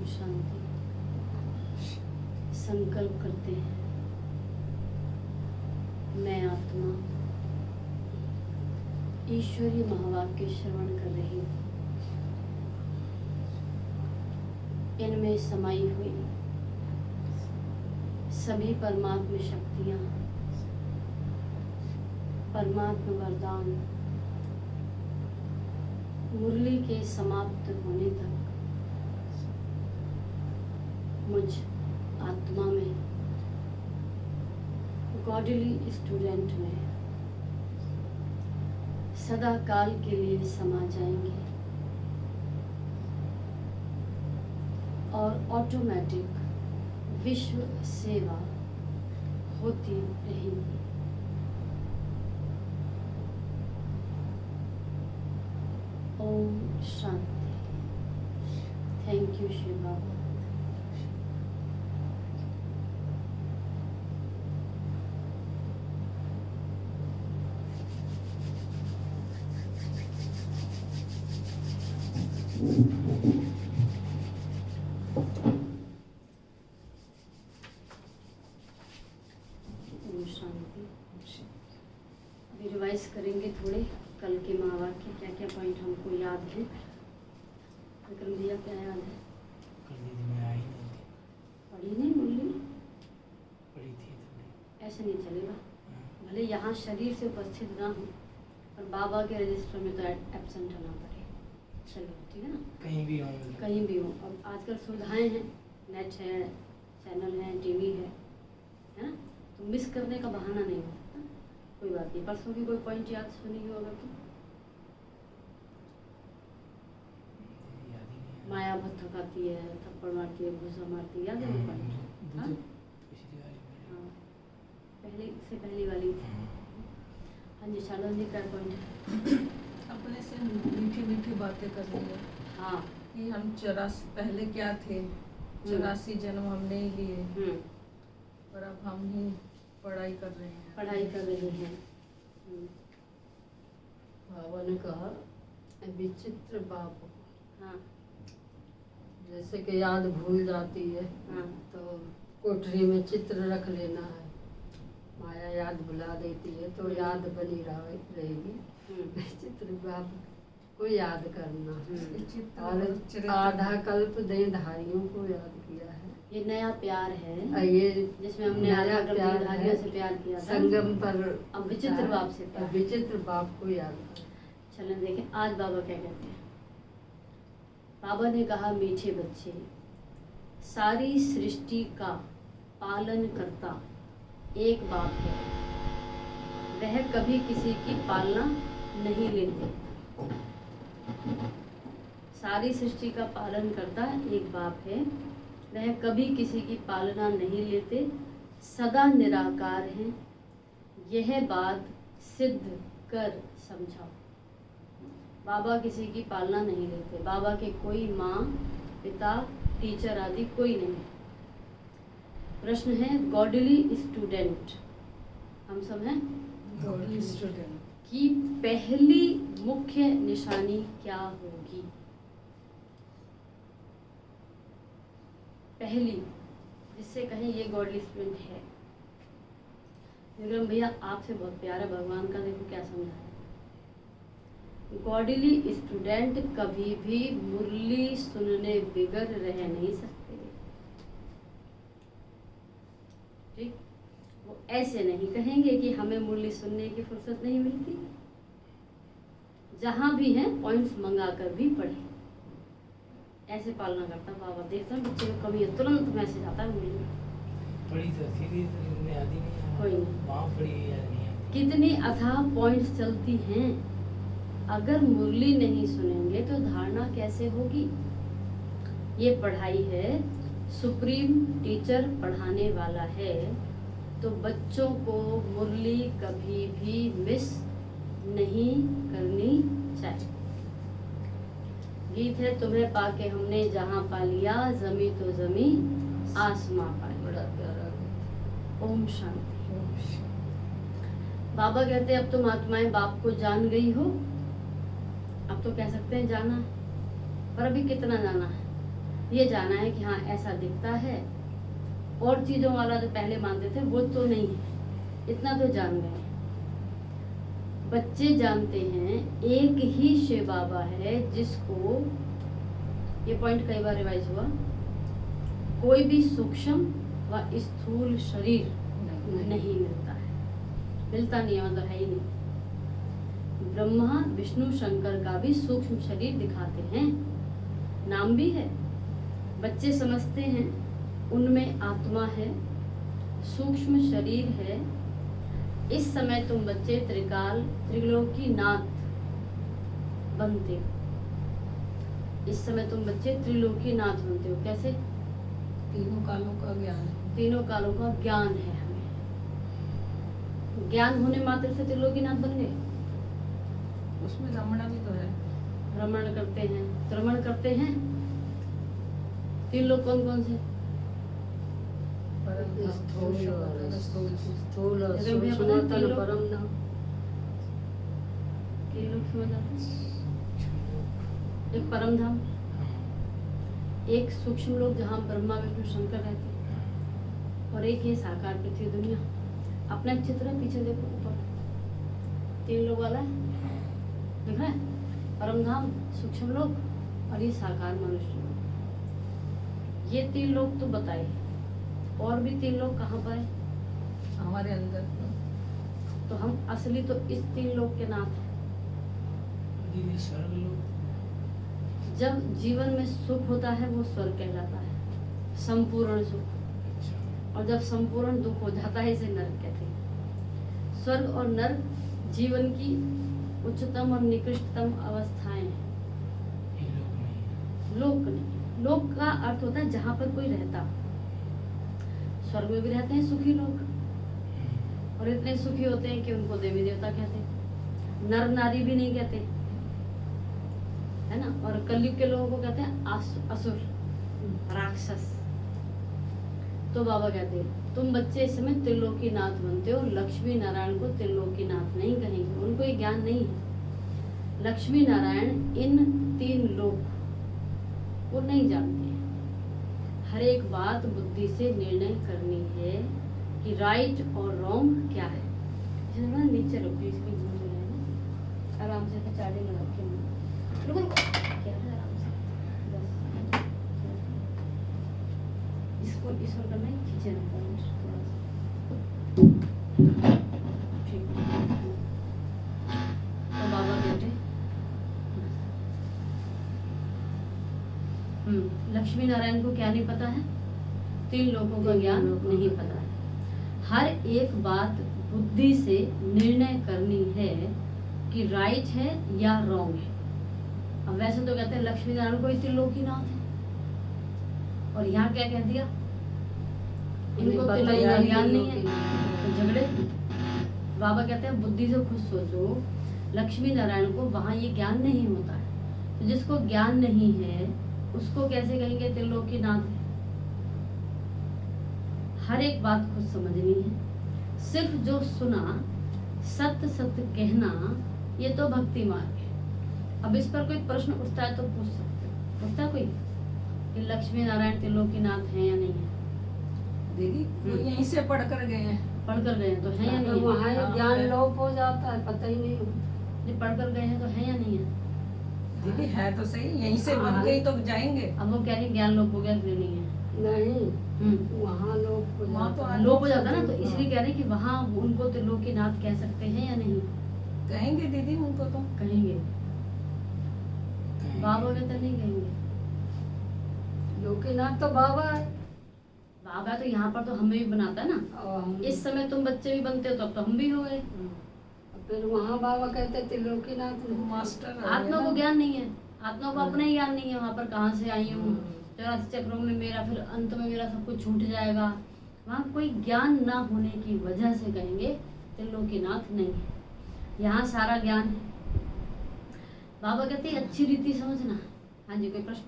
शांति। संकल्प करते हैं, मैं आत्मा ईश्वरीय महावाक्य श्रवण कर रही हूँ। इनमें समाई हुई सभी परमात्म शक्तियाँ, परमात्म वरदान मुरली के समाप्त होने तक मुझ आत्मा में, गॉडली स्टूडेंट में सदा काल के लिए समा जाएंगे और ऑटोमेटिक विश्व सेवा होती रहेगी। ओम शांति। थैंक यू शिव बाबा। ओम शांति। अभी रिवाइज करेंगे थोड़े कल के महावाक्य, क्या क्या पॉइंट हमको याद है। विक्रम भैया क्या याद है? कल दीदी मैं आई नहीं थी। पढ़ी नहीं मुरली? पढ़ी थी थोड़ी। ऐसे नहीं चलेगा। भले यहाँ शरीर से उपस्थित ना हो पर बाबा के रजिस्टर में तो एब्सेंट होना पड़े। चलो ठीक है ना, कहीं भी हो कहीं भी हो। अब आजकल सुविधाएं हैं, नेट है, चैनल है, टीवी है ना, तो मिस करने का बहाना नहीं होता। कोई बात नहीं, परसों की कोई पॉइंट याद सुनी होगा कि याद ही नहीं। माया बहुत थकाती है, थप्पड़ मारती है, घुसा मारती है, याद है वो पॉइंट? हाँ? पिछली वाली हाँ, पहली वाली थी। हाँ जी, शालों जी क्या पॉइंट है? अपने से मीठी मीठी बातें कर रही है हाँ, कि हम 84 पहले क्या थे, 84 जन्म हमने ही लिए और अब हम ही पढ़ाई कर रहे हैं। पढ़ाई कर रहे हैं। बाबा ने कहा विचित्र बाप, हाँ जैसे कि याद भूल जाती है हाँ तो कोठरी में चित्र रख लेना है, माया याद भुला देती है तो याद बनी रहेगी। चित्र बाप को याद करना और आधा कल्प देहधारियों को याद किया है। ये नया प्यार है, ये जिसमें हमने आधा कल्प देहधारियों से प्यार किया था। संगम पर अब विचित्र बाप से प्यार। विचित्र बाप को याद कर। चलें देखें आज बाबा क्या कहते हैं। बाबा ने कहा, मीठे बच्चे, सारी सृष्टि का पालन करता एक बाप है, वह कभी किसी की पालना नहीं लेते। सारी सृष्टि का पालन करता एक बाप है, वह कभी किसी की पालना नहीं लेते, सदा निराकार हैं, यह बात सिद्ध कर समझाओ। बाबा किसी की पालना नहीं लेते। बाबा के कोई माँ, पिता, टीचर आदि कोई नहीं। प्रश्न है, गॉडली स्टूडेंट हम सब हैं, गॉडली स्टूडेंट की पहली मुख्य निशानी क्या होगी? पहली, जिससे कहें ये गॉडली स्टूडेंट है। विक्रम भैया आपसे बहुत प्यारा भगवान का, देखो क्या समझा है। गॉडली स्टूडेंट कभी भी मुरली सुनने बिगर रह नहीं सकते। ठीक, वो ऐसे नहीं कहेंगे कि हमें मुरली सुनने की फुर्सत नहीं मिलती। जहां भी हैं पॉइंट्स मंगा कर भी पढ़े। ऐसे पालना करता बाबा। देखता हूँ बच्चे को कमी है, तुरंत मैसेज आता है मुरली में। पढ़ी तो थी तो याद ही नहीं। कोई नहीं, वहाँ पढ़ी याद नहीं आती। कितनी अथाह पॉइंट्स चलती हैं। अगर मुरली नहीं सुनेंगे तो धारणा कैसे होगी? ये पढ़ाई है, सुप्रीम टीचर पढ़ाने वाला है, तो बच्चों को मुरली कभी भी मिस नहीं करनी चाहिए। गीत है, तुम्हें पाके हमने जहाँ पा लिया, जमी तो जमी आसमां पा लिया। बड़ा प्यारा गीत। ओम शांति। बाबा कहते हैं, अब तुम आत्माएं बाप को जान गई हो। अब तो कह सकते हैं जाना, पर अभी कितना जाना है? ये जाना है कि हाँ ऐसा दिखता है, और चीजों वाला जो पहले मानते थे वो तो नहीं है, इतना तो जान गए। बच्चे जानते हैं एक ही शिव बाबा है जिसको, ये पॉइंट कई बार रिवाइज हुआ, कोई भी सूक्ष्म व स्थूल शरीर नहीं मिलता है, मिलता नहीं है, मतलब है ही नहीं। ब्रह्मा विष्णु शंकर का भी सूक्ष्म शरीर दिखाते हैं, नाम भी है, बच्चे समझते हैं उनमें आत्मा है, सूक्ष्म शरीर है। इस समय तुम बच्चे त्रिलोकीनाथ बनते हो, इस समय तुम बच्चे त्रिलोकीनाथ बनते हो। कैसे? तीनों कालों का ज्ञान है। तीनों कालों का ज्ञान है हमें, ज्ञान होने मात्र से त्रिलोकीनाथ बन गए। उसमें रमणा भी तो है। रमण करते हैं, रमण करते हैं। तीन लोग कौन कौन से? स्थूल और सूक्ष्म तन परम धाम। तीन लोग समझ आते हैं? एक परम धाम, एक सूक्ष्म लोक जहाँ ब्रह्मा विष्णु शंकर रहते हैं, और एक है साकार पृथ्वी दुनिया। अपना एक चित्र है, पीछे देखो ऊपर, तीन लोग वाला है, देख रहे हैं? परम धाम, सूक्ष्म लोक और ये साकार मनुष्य लोक। ये तीन लोग तो बताए, और भी तीन लोग कहाँ पर है हमारे अंदर। तो हम असली तो इस तीन लोग के नाथ हैं। दीदी स्वर्ग लोग, जब जीवन में सुख होता है वो स्वर्ग कहलाता है, संपूर्ण सुख। अच्छा, और जब संपूर्ण दुख हो जाता है इसे नरक कहते हैं। स्वर्ग और नरक जीवन की उच्चतम और निकृष्टतम अवस्थाएं हैं। ये लोग नहीं है। लोक नहीं, लोक का अर्थ होता है जहाँ पर कोई रहता। स्वर्ग में भी रहते हैं सुखी लोग, और इतने सुखी होते हैं कि उनको देवी देवता कहते हैं, नर नारी भी नहीं कहते, है ना। और कलयुग के लोगों को कहते हैं असुर, राक्षस। तो बाबा कहते हैं तुम बच्चे इस समय त्रिलोकीनाथ बनते हो। लक्ष्मी नारायण को त्रिलोकीनाथ नहीं कहेंगे, उनको ये ज्ञान नहीं है। लक्ष्मी नारायण इन तीन लोक को नहीं जानते हैं। हर एक बात बुद्धि से निर्णय करनी है कि राइट और रॉन्ग क्या है। जरा नीचे रुक जाओ, इसमें घूम रहे हैं ना, आराम से चार्जिंग लगा के रुको, क्या है, आराम से बस इसको करना है, खींचे रहता है थोड़ा सा, ठीक। तो बाबा कहते लक्ष्मी नारायण को क्या नहीं पता है? तीन लोगों का ज्ञान नहीं पता है। हर एक बात बुद्धि से निर्णय करनी है कि राइट है या रॉन्ग है। अब वैसे तो कहते हैं लक्ष्मी नारायण को त्रिलोकीनाथ है, और यहाँ क्या कह दिया? इनको त्रिलोक का ज्ञान नहीं है, तो झगड़े। बाबा कहते हैं बुद्धि से खुद सोचो, लक्ष्मी नारायण को वहाँ ये ज्ञान नहीं होता है, तो जिसको ज्ञान नहीं है उसको कैसे कहेंगे त्रिलोकीनाथ है? हर एक बात खुद समझनी है। सिर्फ जो सुना सत्य सत्य कहना, ये तो भक्ति मार्ग है। अब इस पर कोई प्रश्न उठता है तो पूछ सकते हो। उठता कोई कि लक्ष्मी नारायण त्रिलोकीनाथ है या नहीं है? दीदी वो यहीं से पढ़ कर गए हैं। पढ़ कर गए हैं तो है या नहीं है? वहाँ ज्ञान लोप हो जाता है, पता ही नहीं हो। ये पढ़ कर गए हैं तो है या नहीं है? दीदी है तो सही, यहीं से बन गई तो जाएंगे। अब वो कह रहे ज्ञान लोप हो गया, इसलिए नहीं है। नहीं, वहाँ लोप हो वहाँ तो जाता है। लोप हो जाता है ना, तो इसलिए कह रहे कि वहाँ उनको त्रिलोकीनाथ कह सकते हैं या नहीं? कहेंगे दीदी उनको तो। कहेंगे। बाबा के तो नहीं कहेंगे। लोकीनाथ तो बाबा है। बाबा तो यहाँ पर तो हमें भी बनाता है ना। और हम इस समय तुम बच्चे भी बनते हो तो अब तो हम भी हो गए। फिर वहाँ बाबा कहते थे लोकीनाथ मास्टर आत्मा को ज्ञान नहीं है, आत्मा को अपना ही ज्ञान नहीं है। वहाँ पर कहाँ से आई हूँ, 84 चक्रों में मेरा, फिर अंत में मेरा सब कुछ छूट जाएगा। वहाँ कोई ज्ञान ना होने की वजह से कहेंगे त्रिलोकीनाथ नहीं है। यहाँ सारा ज्ञान है। बाबा कहते हैं अच्छी रीति समझना। हाँ जी, कोई प्रश्न?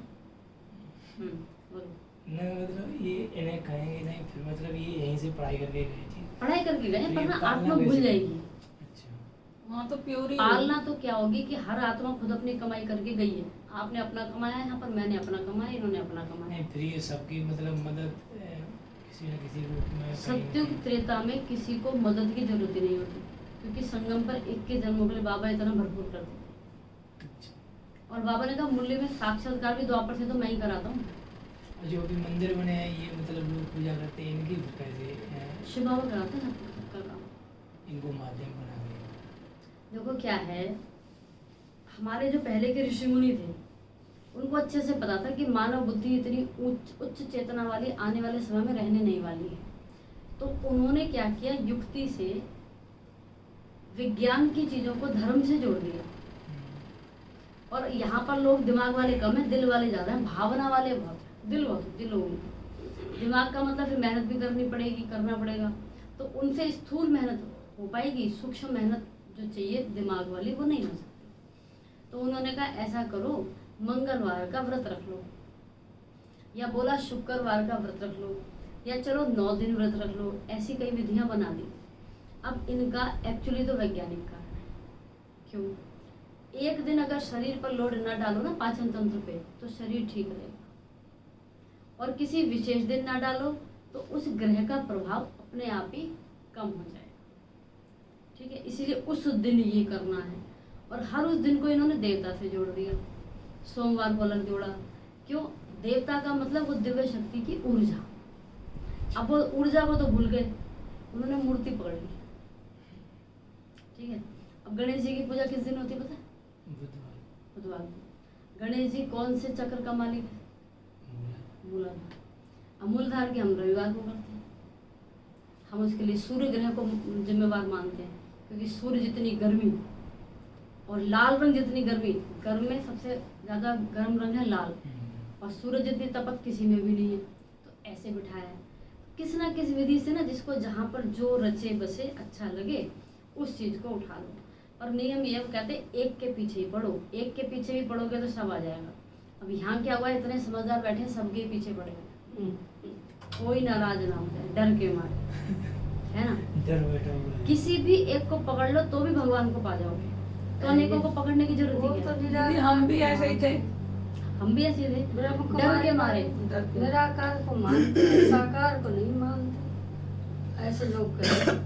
बोलो। नहीं मतलब ये इन्हें कहेंगे नहीं, फिर मतलब ये यहीं से पढ़ाई करके गए थे। पढ़ाई करके गए पर ना पालना आत्मा भूल कैसे? जाएगी। अच्छा, वहाँ तो प्योर ही पालना तो क्या होगी कि हर आत्मा खुद अपनी कमाई करके गई है। आपने अपना कमाया यहाँ पर, मैंने अपना कमाया, इन्होंने अपना कमाया। नहीं फिर ये सबकी मतलब मदद किसी न किसी रूप में सत्युग त्रेता में किसी को मदद की जरूरत ही नहीं होती, क्योंकि संगम पर 21 जन्मों के लिए बाबा इतना भरपूर करते थे। और बाबा ने कहा मुरली में साक्षात्कार भी द्वापर से तो मैं ही कराता हूँ। जो भी मंदिर बने हैं ये मतलब लोग पूजा करते हैं, इनकी कैसे शिव बाबा कराते हैं ना सबका काम। इनको माध्यम बना दिया। देखो क्या है, हमारे जो पहले के ऋषि मुनि थे उनको अच्छे से पता था कि मानव बुद्धि इतनी उच्च चेतना वाली आने वाले समय में रहने नहीं वाली है। तो उन्होंने क्या किया, युक्ति से विज्ञान की चीजों को धर्म से जोड़ दिया। और यहाँ पर लोग दिमाग वाले कम है, दिल वाले ज्यादा है, भावना वाले बहुत है। दिल बहुत दिल लोगों में, दिमाग का मतलब फिर मेहनत भी करनी पड़ेगी, करना पड़ेगा। तो उनसे स्थूल मेहनत हो पाएगी, सूक्ष्म मेहनत जो चाहिए दिमाग वाली वो नहीं हो सकती। तो उन्होंने कहा ऐसा करो, मंगलवार का व्रत रख लो, या बोला शुक्रवार का व्रत रख लो, या चलो 9 दिन व्रत रख लो। ऐसी कई विधियां बना दी। अब इनका एक्चुअली तो वैज्ञानिक कारण है। क्यों? एक दिन अगर शरीर पर लोड ना डालो ना पाचन तंत्र पे, तो शरीर ठीक रहेगा। और किसी विशेष दिन ना डालो तो उस ग्रह का प्रभाव अपने आप ही कम हो जाएगा। ठीक है, इसीलिए उस दिन ये करना है। और हर उस दिन को इन्होंने देवता से जोड़ दिया, सोमवार को अलग जोड़ा। क्यों? देवता का मतलब वो दिव्य शक्ति की ऊर्जा। अब वो ऊर्जा को तो भूल गए, उन्होंने मूर्ति पकड़ ली। ठीक है, अब गणेश जी की पूजा किस दिन होती है पता है? बुधवार को। गणेश जी कौन से चक्र का मालिक है? मूलाधार। अब मूलाधार के हम रविवार को करते हैं। हम उसके लिए सूर्य ग्रह को जिम्मेवार मानते हैं, क्योंकि सूर्य जितनी गर्मी और लाल रंग जितनी गर्मी, गर्म में सबसे ज्यादा गर्म रंग है लाल, और सूरज जितनी तपत किसी में भी नहीं है। तो ऐसे बिठाया है किस ना किस विधि से ना, जिसको जहाँ पर जो रचे बसे अच्छा लगे उस चीज को उठा लो। और नियम ये कहते हैं एक के पीछे ही पढ़ो, एक के पीछे भी पढ़ोगे तो सब आ जाएगा। अब यहाँ क्या हुआ, इतने समझदार बैठे सबके पीछे पड़े हुए, कोई नाराज ना होता है डर के मारे, है ना। डर बैठा हुआ है। किसी भी एक को पकड़ लो तो भी भगवान को पा जाओगे, तो अनेकों को पकड़ने की जरूरत ही क्या है? दीदी हम भी ऐसे ही थे। हम भी ऐसे थे, ब्रह्म को डर के मारे। निराकार को मानते, साकार को नहीं मानते, ऐसे लोग कहते।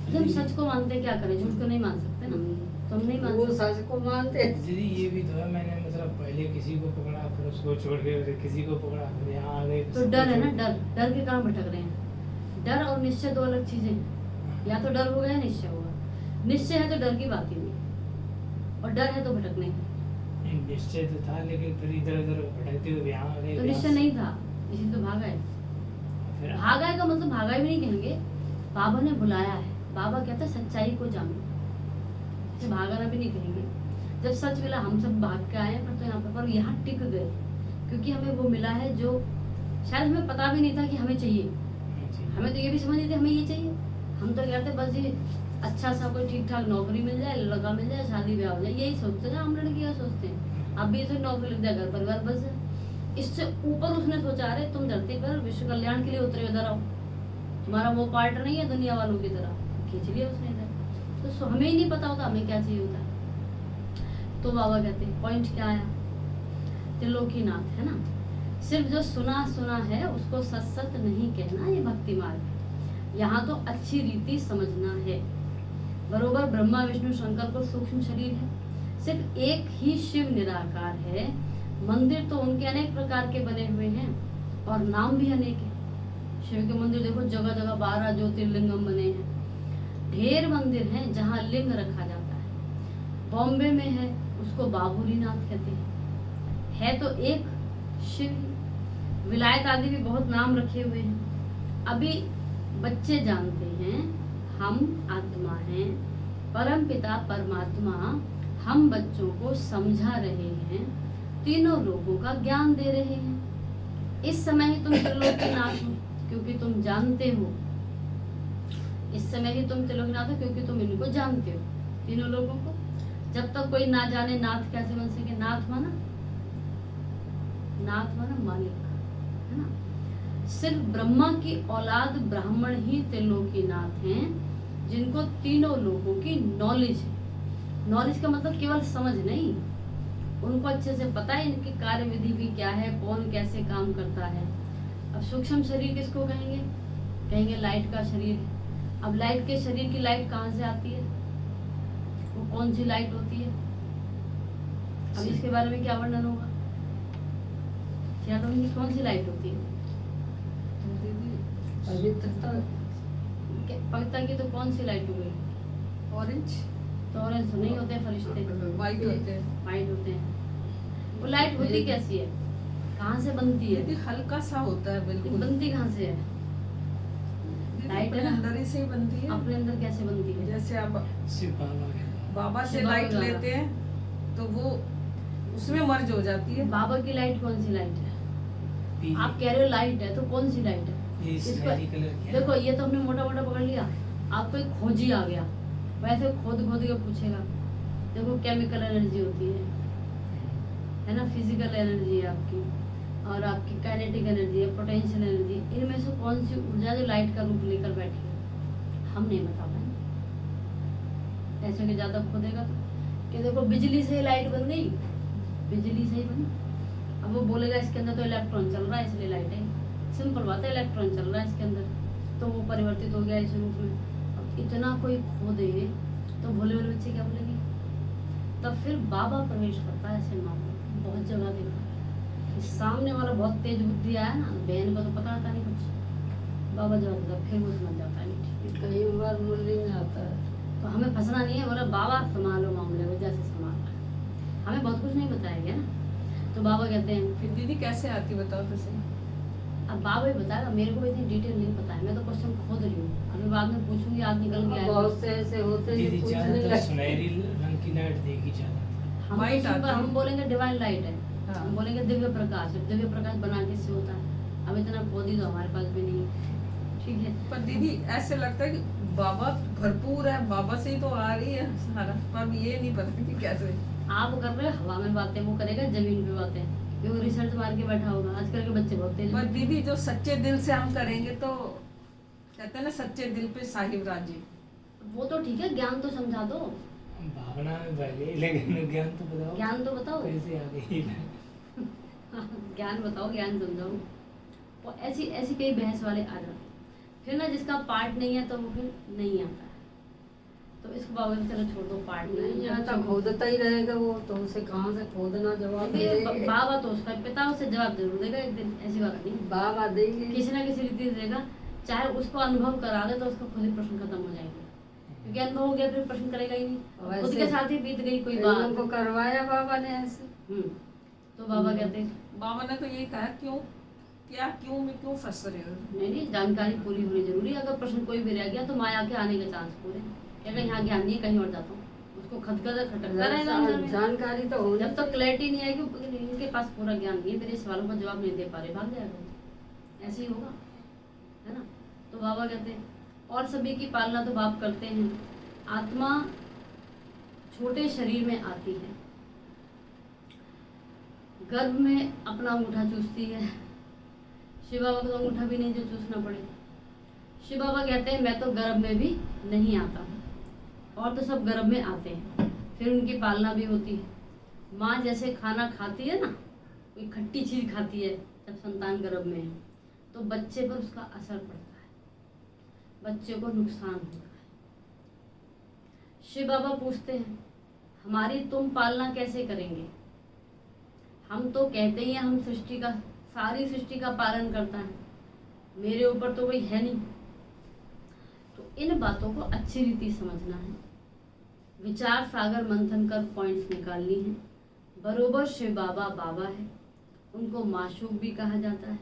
जब सच को मानते क्या करें, झूठ को नहीं मान सकते ना, तो हम नहीं मान वो सकते। सच को मानते। दीदी ये भी तो है, मैंने मतलब पहले किसी को पकड़ा फिर उसको छोड़ के फिर किसी को पकड़ा फिर यहाँ आ गए। तो डर है ना, डर डर के कारण भटक रहे हैं। डर और निश्चय दो अलग चीजें हैं। या तो डर होगा या निश्चय होगा। निश्चय है तो डर की बात ही नहीं, और डर है तो भटकने की। निश्चय तो था, लेकिन फिर इधर उधर भटकते हुए यहाँ आ गए। तो निश्चय नहीं था, इसी तो भागा है। फिर भागा है का मतलब भागा भी नहीं कहेंगे, बाबा ने बुलाया है। बाबा कहता है सच्चाई को जानो, इसे भागना भी नहीं कहेंगे। जब सच मिला, हम सब भाग के आए पर तो यहाँ पर यहाँ टिक गए, क्योंकि हमें वो मिला है जो शायद हमें पता भी नहीं था कि हमें चाहिए। हमें तो ये भी समझ नहीं थी हमें ये चाहिए। हम तो कहते बस ये अच्छा सा कोई ठीक ठाक नौकरी मिल जाए, लड़का मिल जाए, शादी ब्याह हो जाए, यही सोचते ना हम लड़कियां सोचते हैं। अब भी इसे नौकरी लग जाए, घर परिवार बस जाए। इससे ऊपर उसने सोचा, अरे तुम धरती पर विश्व कल्याण के लिए उतरे, उधर आओ, तुम्हारा वो पार्ट नहीं है दुनिया वालों की तरह, खींच लिया उसने इधर। तो हमें ही नहीं पता होता हमें क्या चाहिए होता है। तो बाबा कहते पॉइंट क्या आया, त्रिलोकीनाथ है ना। सिर्फ जो सुना सुना है उसको सच सच नहीं कहना, ये भक्ति मार्ग है। यहाँ तो अच्छी रीति समझना है। बरोबर ब्रह्मा विष्णु शंकर को सूक्ष्म शरीर है, सिर्फ एक ही शिव निराकार है। मंदिर तो उनके अनेक प्रकार के बने हुए हैं और नाम भी अनेक है। शिव के मंदिर देखो जगह जगह 12 ज्योतिर्लिंगम बने हैं। ढेर मंदिर हैं जहाँ लिंग रखा जाता है। बॉम्बे में है, उसको बाबुरीनाथ कहते हैं, है तो एक शिव। विलायत आदि भी बहुत नाम रखे हुए हैं। अभी बच्चे जानते हैं हम आत्मा हैं, परम पिता परमात्मा हम बच्चों को समझा रहे हैं, तीनों लोगों का ज्ञान दे रहे हैं। इस समय ही तुम त्रिलोकीनाथ हो क्योंकि तुम जानते हो। इस समय ही तुम त्रिलोकीनाथ हो क्योंकि तुम इनको जानते हो, तीनों लोगों को। जब तक कोई ना जाने नाथ कैसे बन सके। नाथ माना मालिक, है ना। सिर्फ ब्रह्मा की औलाद ब्राह्मण ही त्रिलोकीनाथ हैं। जिनको तीनों लोगों की नॉलेज है। नॉलेज का मतलब केवल समझ नहीं, उनको अच्छे से पता है इनकी कार्यविधि भी क्या है, कौन कैसे काम करता है। अब सूक्ष्म शरीर किसको कहेंगे? कहेंगे लाइट का शरीर। अब लाइट के शरीर की लाइट कहाँ से आती है? वो कौन सी लाइट होती है? अब इसके बारे में क्या वर्णन होगा? की कौन सी लाइट होती है? पवित्रता। पवित्रता की तो कौन सी लाइट हो गई? ऑरेंज। तो ऑरेंज तो नहीं होते फरिश्ते, वाइट होते हैं। वाइट होते हैं। वो लाइट होती कैसी है? कहाँ से बनती है? दीदी हल्का सा होता है बिल्कुल। बनती कहाँ से है? लाइट अपने है ना? अंदर ही से ही बनती है। अपने अंदर कैसे बनती है? जैसे आप सिर्फ बाबा के बाबा से बाबा लाइट द्वारा। लेते हैं तो वो उसमें मर्ज हो जाती है। बाबा की लाइट कौन सी लाइट है? पीली। आप कह रहे हो लाइट है, तो कौन सी लाइट है? ये इसको सुनहरी कलर की है। देखो, ये तो हमने मोटा मोटा पकड़ लिया। आपको एक खोजी आ गया, वैसे खोद खोद के पूछेगा। देखो केमिकल एनर्जी होती है ना, फिजिकल एनर्जी है आपकी, और आपकी काइनेटिक एनर्जी है, पोटेंशियल एनर्जी। इनमें से कौन सी ऊर्जा जो लाइट का रूप लेकर बैठी है, हम नहीं बता पाएंगे। ऐसे के ज्यादा खोदेगा तो कि देखो बिजली से लाइट बन गई, बिजली से ही बनी। अब वो बोलेगा इसके अंदर तो इलेक्ट्रॉन चल रहा है इसलिए लाइट है। सिंपल बात है, इलेक्ट्रॉन चल रहा है इसके अंदर, तो वो परिवर्तित हो गया इस रूप में। अब इतना कोई खोदे तो भोले भोले बच्चे क्या बोलेंगे? तब फिर बाबा प्रवेश करता है ऐसे मामले में। बहुत जगह देखा है, सामने वाला बहुत तेज बुद्धि आया ना, बहन को तो पता आता नहीं कुछ, बाबा जवाब देता, फिर वो समझ जाता है नहीं। कई बार मुरली में आता है। तो हमें फंसना नहीं है, बोला बाबा संभालो मामले को जैसे संभालना है। हमें बहुत कुछ नहीं बताया गया ना, तो बाबा कहते हैं। फिर दीदी कैसे आती बताओ तो सही। अब बाबा ही बताएगा, मेरे को भी इतनी डिटेल नहीं पता है, मैं तो क्वेश्चन खोद रही हूँ। अभी बाद में पूछूंगी, आज निकल गया है। बहुत से ऐसे होते हैं दीदी जो पूछने ज्यादातर लगते सुनहरी रंग की लाइट देखी जाती हम White उसी पर आती है। हम बोलेंगे डिवाइन लाइट है, हाँ। हम बोलेंगे दिव्य प्रकाश है। दिव्य प्रकाश बना किससे होता है? अब इतना खोदी तो हमारे पास भी नहीं है, ठीक है। पर दीदी ऐसे लगता है कि बाबा भरपूर है, बाबा से ही तो आ रही है सारा, पर ये नहीं पता कि कैसे। आप कर रहे हो हवा में बातें, वो करेगा जमीन पे बातें, क्योंकि रिसर्च मार के बैठा होगा। आजकल के बच्चे बहुत तेज पर हैं। दीदी जो सच्चे दिल से हम करेंगे तो कहते हैं ना, सच्चे दिल पे साहिब राजी। वो तो ठीक है, ज्ञान तो समझा दो, है। भावना में पहले, लेकिन ज्ञान तो बताओ। ज्ञान तो बताओ। कैसे आ गई? ज्ञान बताओ, ज्ञान समझाओ। और ऐसी ऐसी कई बहस वाले आ जाते हैं। फिर ना जिसका पार्ट नहीं है तो वो फिर नहीं आता है, तो इसको बाबा ने चलो छोड़ दो, पार्ट नहीं आता, खोदता ही रहेगा वो, तो उसे कहाँ से खोदना जवाब दे। बाबा तो उसका पिता उसे जवाब जरूर देगा एक दिन, ऐसी बात नहीं। बाबा देंगे। किसी ना किसी रीति से देगा, चाहे उसको अनुभव करा दे तो उसका खुद ही प्रश्न खत्म हो जाएगा, क्योंकि अनुभव हो गया, फिर प्रश्न करेगा ही नहीं। खुद के साथ ही बीत गई कोई बात। को करवाया बाबा ने ऐसे। तो बाबा कहते हैं बाबा ने तो यही कहा, क्यों क्या क्यों में क्यों फंस रहे हो। नहीं, जानकारी पूरी होनी जरूरी है। अगर प्रश्न कोई भी रह गया तो माया के आने के चांस पूरे, क्या यहाँ ज्ञान नहीं, कहीं और जाता हूँ, उसको खटका खटकता रहेगा अंदर में। जानकारी तो हो, जब तक क्लैरिटी नहीं आएगी, इनके पास पूरा ज्ञान नहीं है, मेरे सवालों का जवाब नहीं दे पा रहे, भाग जाएगा, ऐसे ही होगा, है ना। तो बाबा कहते हैं और सभी की पालना तो बाप करते हैं। आत्मा छोटे शरीर में आती है, गर्भ में अपना अंगूठा चूसती है। शिव बाबा को तो अंगूठा भी नहीं जो चूसना पड़े। शिव बाबा कहते हैं मैं तो गर्भ में भी नहीं आता हूँ, और तो सब गर्भ में आते हैं, फिर उनकी पालना भी होती है। माँ जैसे खाना खाती है ना, कोई खट्टी चीज खाती है जब संतान गर्भ में है, तो बच्चे पर उसका असर पड़ता है, बच्चे को नुकसान होता है। शिव बाबा पूछते हैं हमारी तुम पालना कैसे करेंगे? हम तो कहते ही हैं हम सृष्टि का, सारी सृष्टि का पालन करता है, मेरे ऊपर तो कोई है नहीं। तो इन बातों को अच्छी रीति समझना है, विचार सागर मंथन कर पॉइंट्स निकालनी है। बरोबर शिव बाबा बाबा है, उनको माशूक भी कहा जाता है।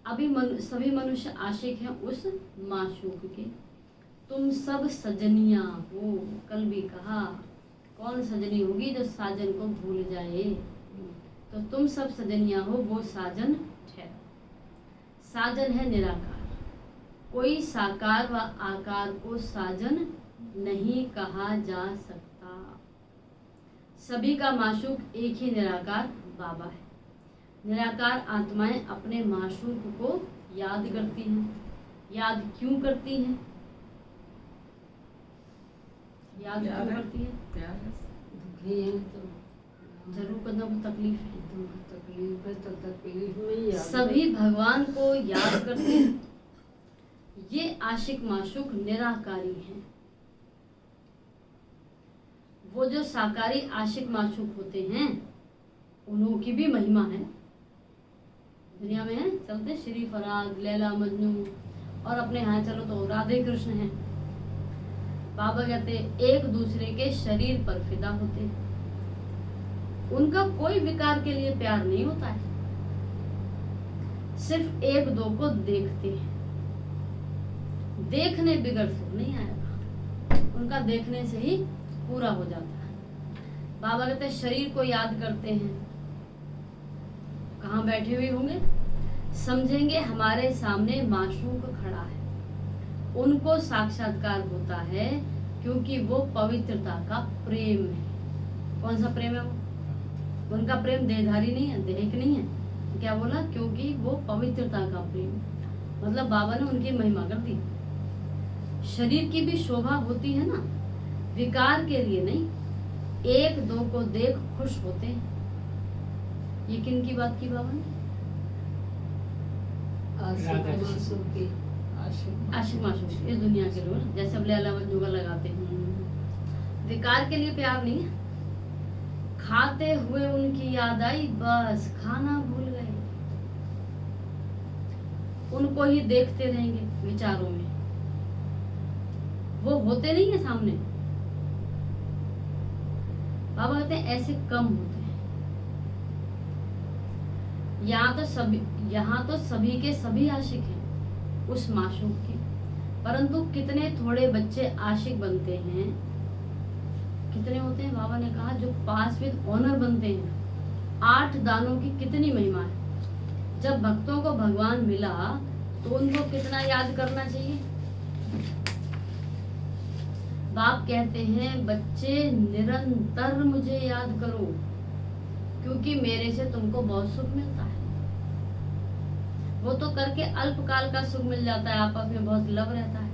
अभी सभी मनुष्य आशिक हैं उस माशूक के। तुम सब सजनियां हो, कल भी कहा, कौन सजनी होगी जो साजन को भूल जाए? तो तुम सब सजनियां हो, वो साजन ठहरा। साजन है निराकार, कोई साकार व आकार को साजन नहीं कहा जा सकता। सभी का माशूक एक ही निराकार बाबा है। निराकार आत्माएं अपने माशूक को याद करती हैं। याद क्यों करती हैं? याद प्यार क्यों है। करती है? प्यार है। दुखी है तो जरूर कदम तकलीफ है। दुख तकलीफ है तो तकलीफ में ही याद सभी भगवान को याद करते हैं। ये आशिक माशूक निराकारी हैं। वो जो साकारी आशिक माशूक होते हैं उन्हों की भी महिमा है दुनिया में, है चलते श्री फराग, लैला मजनू, और अपने यहाँ चलो तो राधे कृष्ण हैं। बाबा कहते हैं एक दूसरे के शरीर पर फिदा होते हैं। उनका कोई विकार के लिए प्यार नहीं होता है, सिर्फ एक दो को देखते हैं। देखने बिगड़ सुख नहीं आएगा, उनका देखने से ही पूरा हो जाता है। बाबा कहते हैं शरीर को याद करते हैं। कहाँ बैठे हुए होंगे, समझेंगे हमारे सामने माशूक खड़ा है। उनको साक्षात्कार होता है क्योंकि वो पवित्रता का प्रेम है। कौन सा प्रेम है वो? उनका प्रेम देहधारी नहीं है, देहिक नहीं है। क्या बोला? क्योंकि वो पवित्रता का प्रेम है। मतलब बाबा ने उनकी महिमा कर दी। शरीर की भी शोभा होती है ना, विकार के लिए नहीं, एक दो को देख खुश होते हैं। ये किन की बात की बाबा ने? आशिक मासूक की। आशिक माशूक इस दुनिया के लोग, जैसे अब लैला मजनू का लगाते हैं। विकार के लिए प्यार नहीं है। खाते हुए उनकी याद आई, बस खाना भूल गए। उनको ही देखते रहेंगे विचारों में, वो होते नहीं है सामने। बाबा कहते हैं ऐसे कम होते हैं। यहाँ तो सभी के सभी आशिक हैं उस माशूक के, परंतु कितने थोड़े बच्चे आशिक बनते हैं। कितने होते हैं? बाबा ने कहा जो पास विद ऑनर बनते हैं। 8 दानों की कितनी महिमा है। जब भक्तों को भगवान मिला तो उनको कितना याद करना चाहिए। बाप कहते हैं बच्चे निरंतर मुझे याद करो, क्योंकि मेरे से तुमको बहुत सुख मिलता है। वो तो करके अल्पकाल का सुख मिल जाता है, आपस में बहुत लव रहता है।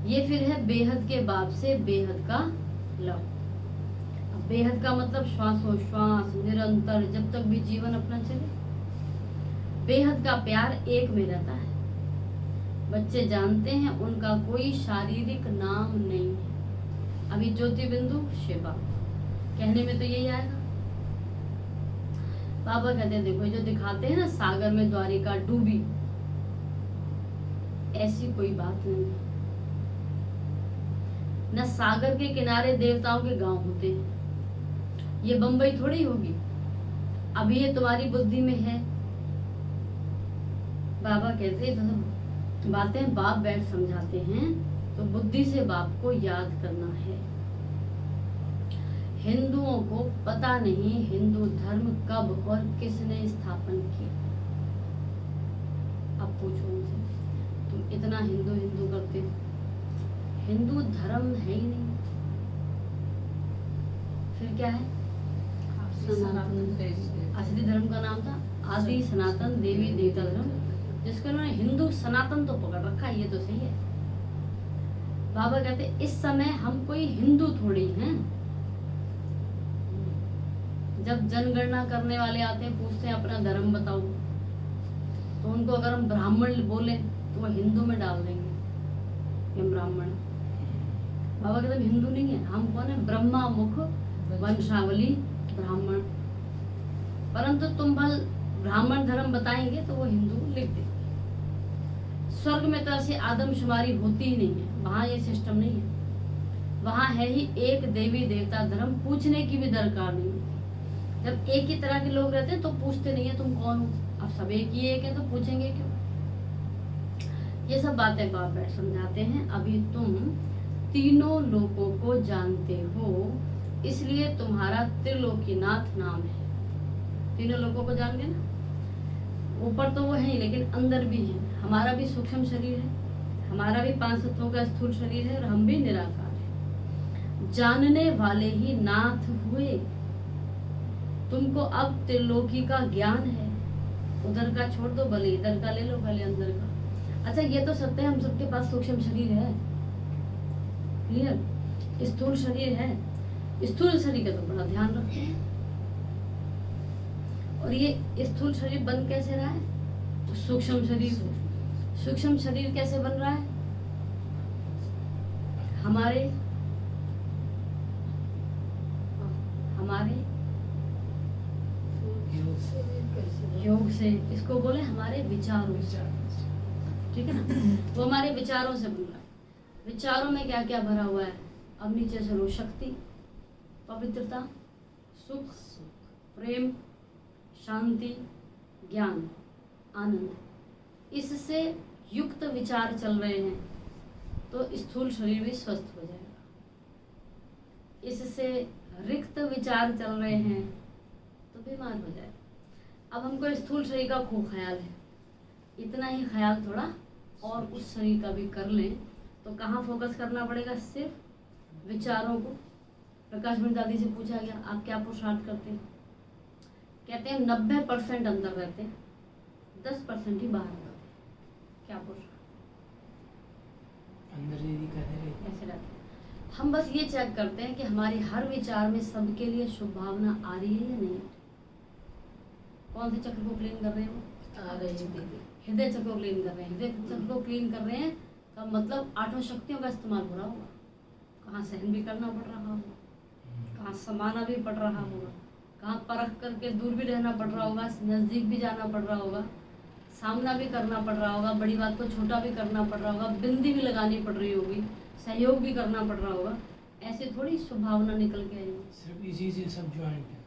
ये फिर है बेहद के बाप से बेहद का लव। अब बेहद का मतलब श्वासोश्वास निरंतर, जब तक भी जीवन अपना चले। बेहद का प्यार एक में रहता है। बच्चे जानते हैं उनका कोई शारीरिक नाम नहीं है। अभी ज्योति बिंदु शिवा कहने में तो यही आएगा। बाबा कहते हैं देखो जो दिखाते हैं ना सागर में द्वारिका डूबी, ऐसी कोई बात नहीं है। न सागर के किनारे देवताओं के गांव होते हैं। ये बंबई थोड़ी होगी। अभी ये तुम्हारी बुद्धि में है। बाबा कहते हैं बातें बाप बैठ समझाते हैं तो बुद्धि से बाप को याद करना है। हिंदुओं को पता नहीं हिंदू धर्म कब और किसने स्थापन किया। अब पूछो उनसे, तुम इतना हिंदू हिंदू करते हो, हिंदू धर्म है ही नहीं, फिर क्या है? सनातन देवी। असली धर्म का नाम था आदि सनातन देवी देवता धर्म, जिसको उन्होंने हिंदू सनातन तो पकड़ रखा। ये तो सही है। बाबा कहते इस समय हम कोई हिंदू थोड़ी हैं। जब जनगणना करने वाले आते हैं, पूछते हैं अपना धर्म बताओ, तो उनको अगर हम ब्राह्मण बोले तो वो हिंदू में डाल देंगे ये ब्राह्मण। बाबा कहते हम हिंदू नहीं है, हम कौन है? ब्रह्मा मुख वंशावली ब्राह्मण। परंतु तुम भल ब्राह्मण धर्म बताएंगे तो वो हिंदू लिख देंगे। स्वर्ग में तो ऐसी आदमशुमारी होती ही नहीं है, वहां ये सिस्टम नहीं है। वहां है ही एक देवी देवता धर्म, पूछने की भी दरकार नहीं है। जब एक ही तरह के लोग रहते हैं तो पूछते नहीं है तुम कौन हो। अब सब एक ही एक है तो पूछेंगे क्यों? ये सब बातें बाप बैठ समझाते हैं। अभी तुम तीनों लोगों को जानते हो, इसलिए तुम्हारा त्रिलोकीनाथ नाम है। तीनों लोगों को जान गए ना। ऊपर तो वो है ही, लेकिन अंदर भी है। हमारा भी सूक्ष्म शरीर है, हमारा भी 5 तत्वों का स्थूल शरीर है, और हम भी निराकार है। जानने वाले ही नाथ हुए। तुमको अब त्रिलोकी का ज्ञान है। उधर का छोड़ दो, भले इधर का ले लो, भले अंदर का। अच्छा ये तो सत्य है, हम सबके पास सूक्ष्म शरीर है, क्लियर। स्थूल शरीर है, स्थूल शरीर का तो बड़ा ध्यान रखते हैं। और ये स्थूल शरीर बन कैसे रहा है? तो सूक्ष्म शरीर से। सूक्ष्म शरीर कैसे बन रहा है? हमारे योग से, इसको बोले हमारे विचारों से, ठीक है ना। वो हमारे विचारों से बन रहा है। विचारों में क्या क्या भरा हुआ है? अब नीचे से लो, शक्ति, पवित्रता, सुख, प्रेम, शांति, ज्ञान, आनंद। इससे युक्त विचार चल रहे हैं तो स्थूल शरीर भी स्वस्थ हो जाएगा। इससे रिक्त विचार चल रहे हैं तो बीमार हो जाएगा। अब हमको स्थूल शरीर का खूब ख्याल है, इतना ही ख्याल थोड़ा और उस शरीर का भी कर लें तो कहाँ फोकस करना पड़ेगा? सिर्फ विचारों को। प्रकाश भंड दादी से पूछा गया, आप क्या पुरुषार्थ करते हैं? कहते हैं 90% अंदर रहते हैं, 10% ही बाहर रहते हैं। क्या पुरुषार्थ? अंदर यदि कहते रहे ऐसे रहते हैं। हम बस ये चेक करते हैं कि हमारे हर विचार में सबके लिए शुभ भावना आ रही है या नहीं। कौन से चक्र को क्लीन कर रहे हैं? वो आ रही है। हृदय चक्र को क्लीन कर रहे हैं। हृदय चक्र को क्लीन कर रहे हैं का मतलब 8 शक्तियों का इस्तेमाल हो रहा होगा। कहाँ सहन भी करना पड़ रहा होगा, कहाँ समाना भी पड़ रहा होगा, कहाँ परख करके दूर भी रहना पड़ रहा होगा, नज़दीक भी जाना पड़ रहा होगा, सामना भी करना पड़ रहा होगा, बड़ी बात को छोटा भी करना पड़ रहा होगा, बिंदी भी लगानी पड़ रही होगी, सहयोग भी करना पड़ रहा होगा। ऐसे थोड़ी शुभ भावना निकल के आएगी। सिर्फ इसी से सब ज्वाइंट है,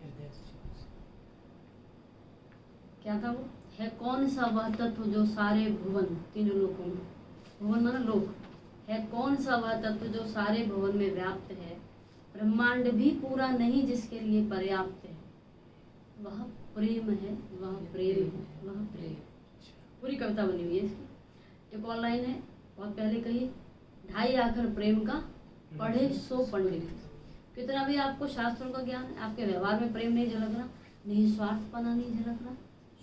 हृदय से। क्या था वो? है कौन सा वह तत्व जो सारे भुवन, तीनों लोकों में, भुवन माना लोक, है कौन सा वह तत्व जो सारे भुवन में व्याप्त है, ब्रह्मांड भी पूरा नहीं जिसके लिए पर्याप्त है। वह प्रेम है, वह प्रेम है, वह प्रेम। पूरी कविता बनी हुई है इसकी। एक और लाइन है, बहुत पहले कही, 2.5 आखर प्रेम का पढ़े सो पंडित। कितना भी आपको शास्त्रों का ज्ञान है, आपके व्यवहार में प्रेम नहीं झलक रहा, निस्वार्थपना नहीं झलक रहा,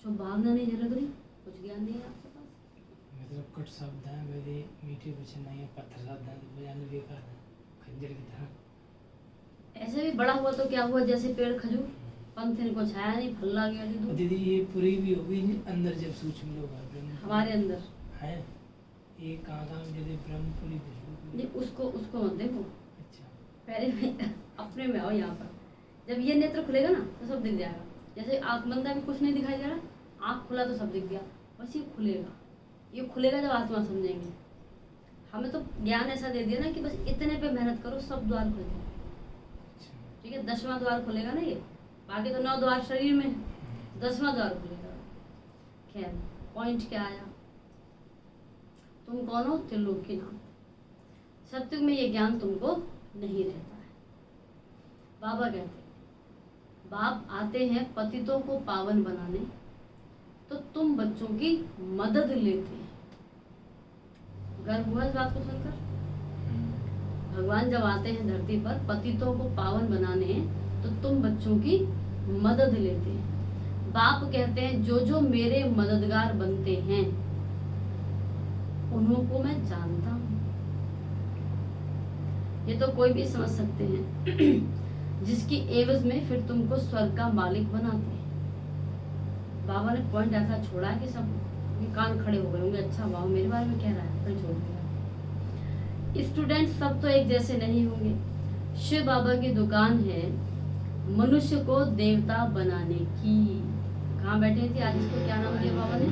शुभ भावना नहीं झलक रही, कुछ ज्ञान नहीं है आपके पास। मतलब कट शब्द हैं, मेरे मीठे वचन नहीं है, पत्थर शब्द हैं, बजाने बेकार है, खंजर की तरह। ऐसे भी बड़ा हुआ तो क्या हुआ, जैसे पेड़ खजूर, पंथ इनको छाया नहीं, फल ला गया दूर। दीदी ये पूरी भी होगी अंदर जब सूक्ष्म लोग हैं, हमारे अंदर है ये कहाँ जैसे ब्रह्मपुरी ये उसको मत देखो। अच्छा, पहले में अपने में आओ। यहाँ पर जब ये नेत्र खुलेगा ना तो सब दिख जाएगा। जैसे आँख बंद है, अभी कुछ नहीं दिखाई दे रहा, आँख खुला तो सब दिख गया। बस ये खुलेगा, ये खुलेगा जब आत्मा समझेंगे। हमें तो ज्ञान ऐसा दे दिया ना कि बस इतने पे मेहनत करो, सब द्वार खुल जाए। ठीक है, 10वां द्वार खुलेगा ना, ये बाकी तो 9 द्वार शरीर में, 10वां द्वार खुलेगा। खैर पॉइंट क्या आया, तुम कौन हो? त्रिलोकीनाथ। सत्युग में ये ज्ञान तुमको नहीं रहता है। बाबा कहते हैं, बाप आते हैं पतितों को पावन बनाने, तो तुम बच्चों की मदद लेते हैं। गर्व हुआ इस बात को सुनकर? भगवान जब आते हैं धरती पर पतितों को पावन बनाने, तो तुम बच्चों की मदद लेते हैं। बाप कहते हैं, जो जो मेरे मददगार बनते हैं उन्हों को मैं जानता हूँ। ये तो कोई भी समझ सकते हैं जिसकी एवज में फिर तुमको स्वर्ग का मालिक बनाते हैं। बाबा ने पॉइंट ऐसा छोड़ा है कि सब कान खड़े हो गए होंगे, अच्छा वाह मेरे बारे में कह रहा है, फिर छोड़ दिया। स्टूडेंट सब तो एक जैसे नहीं होंगे। शिव बाबा की दुकान है मनुष्य को देवता बनाने की। कहाँ बैठे थे आज? इसको क्या नाम दिया बाबा ने?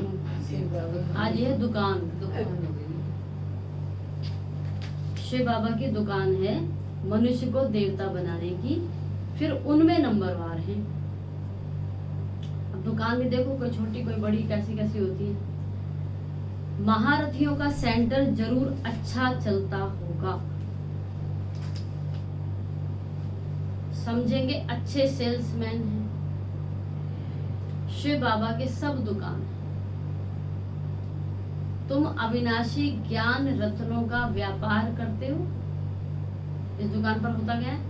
आज ये दुकान शिव बाबा की दुकान है मनुष्य को देवता बनाने की। फिर उनमें नंबरवार हैं। अब दुकान भी देखो, कोई छोटी कोई बड़ी, कैसी कैसी होती है। महारथियों का सेंटर जरूर अच्छा चलता होगा, समझेंगे अच्छे सेल्समैन हैं। शिव बाबा के सब दुकान है। तुम अविनाशी ज्ञान रत्नों का व्यापार करते हो। इस दुकान पर होता क्या है?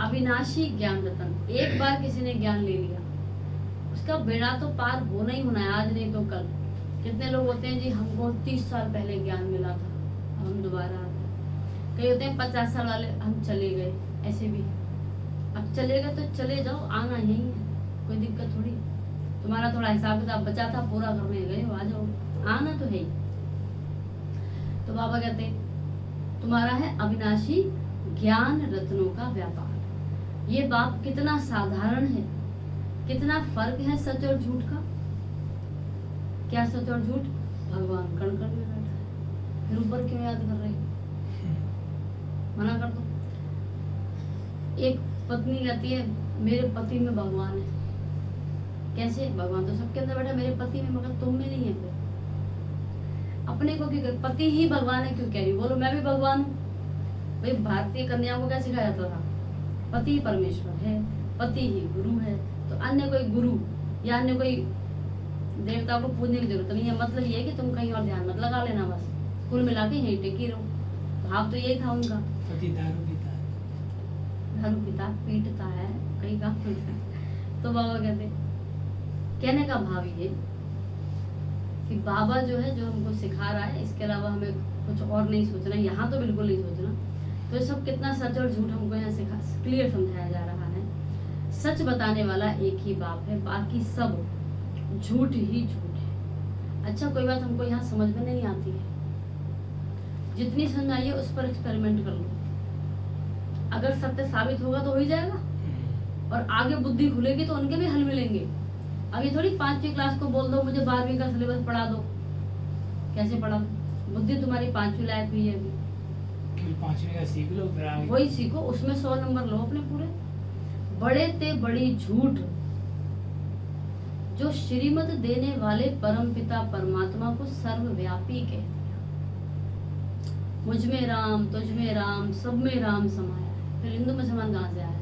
अविनाशी ज्ञान रत्न। एक बार किसी ने ज्ञान ले लिया, उसका बेड़ा तो पार होना ही होना है, आज नहीं तो कल। कितने लोग होते हैं जी, हमको 30 साल पहले ज्ञान मिला था, हम दोबारा आते हैं। कई होते हैं 50 साल वाले, हम चले गए, ऐसे भी अब चले गए तो चले जाओ, आना यही है, कोई दिक्कत थोड़ी। तुम्हारा थोड़ा हिसाब किताब बचा था, पूरा करने गए हो, आ जाओ, आना तो है ही। तो बाबा कहते तुम्हारा है अविनाशी ज्ञान रत्नों का व्यापार। ये बाप कितना साधारण है, कितना फर्क है सच और झूठ का। क्या सच और झूठ? भगवान कण कण में बैठा है, फिर ऊपर क्यों याद कर रहे हो? मना कर दो। एक पत्नी कहती है मेरे पति में भगवान है। कैसे? भगवान तो सबके अंदर बैठा, मेरे पति में, मगर तुम में नहीं है। फिर अपने को क्यों पति ही भगवान है क्यों कह रही? बोलो मैं भी भगवान हूँ। भाई भारतीय कन्याओं को क्या सिखाया जाता था? पति ही परमेश्वर है, पति ही गुरु है, तो अन्य कोई गुरु या अन्य कोई देवता को पूजने की जरूरत नहीं है। मतलब ये है कि तुम कहीं और ध्यान मत लगा लेना, बस कुल मिला के यहीं टिकी रहो। भाव तो यही था उनका। पति दारू पीता है, दारू पीता पीटता है, कहीं काम करता है। तो बाबा कहने का भाव ये कि बाबा जो है, जो हमको सिखा रहा है, इसके अलावा हमें कुछ और नहीं सोचना, यहाँ तो बिल्कुल नहीं सोचना। तो ये सब कितना सच और झूठ हमको यहाँ क्लियर समझाया जा रहा है। सच बताने वाला एक ही बाप है, बाकी सब झूठ ही झूठ है। अच्छा, कोई बात हमको यहाँ समझ में नहीं आती है, जितनी समझ आई है उस पर एक्सपेरिमेंट कर लो। अगर सत्य साबित होगा तो हो ही जाएगा, और आगे बुद्धि खुलेगी तो उनके भी हल मिलेंगे। अभी थोड़ी 5वीं क्लास को बोल दो मुझे 12वीं का सिलेबस पढ़ा दो, कैसे पढ़ा? बुद्धि तुम्हारी 5वीं लायक हुई है अभी, 5वीं का सीख लो, फिर आगे वही सीखो, उसमें 100 नंबर लो अपने पूरे। बड़े ते बड़ी झूठ जो श्रीमत देने वाले परमपिता परमात्मा को सर्वव्यापी कह दिया। मुझ में राम, तुझ में राम, सब में राम समाया है। फिर हिंदू मुसलमान कहाँ से आया?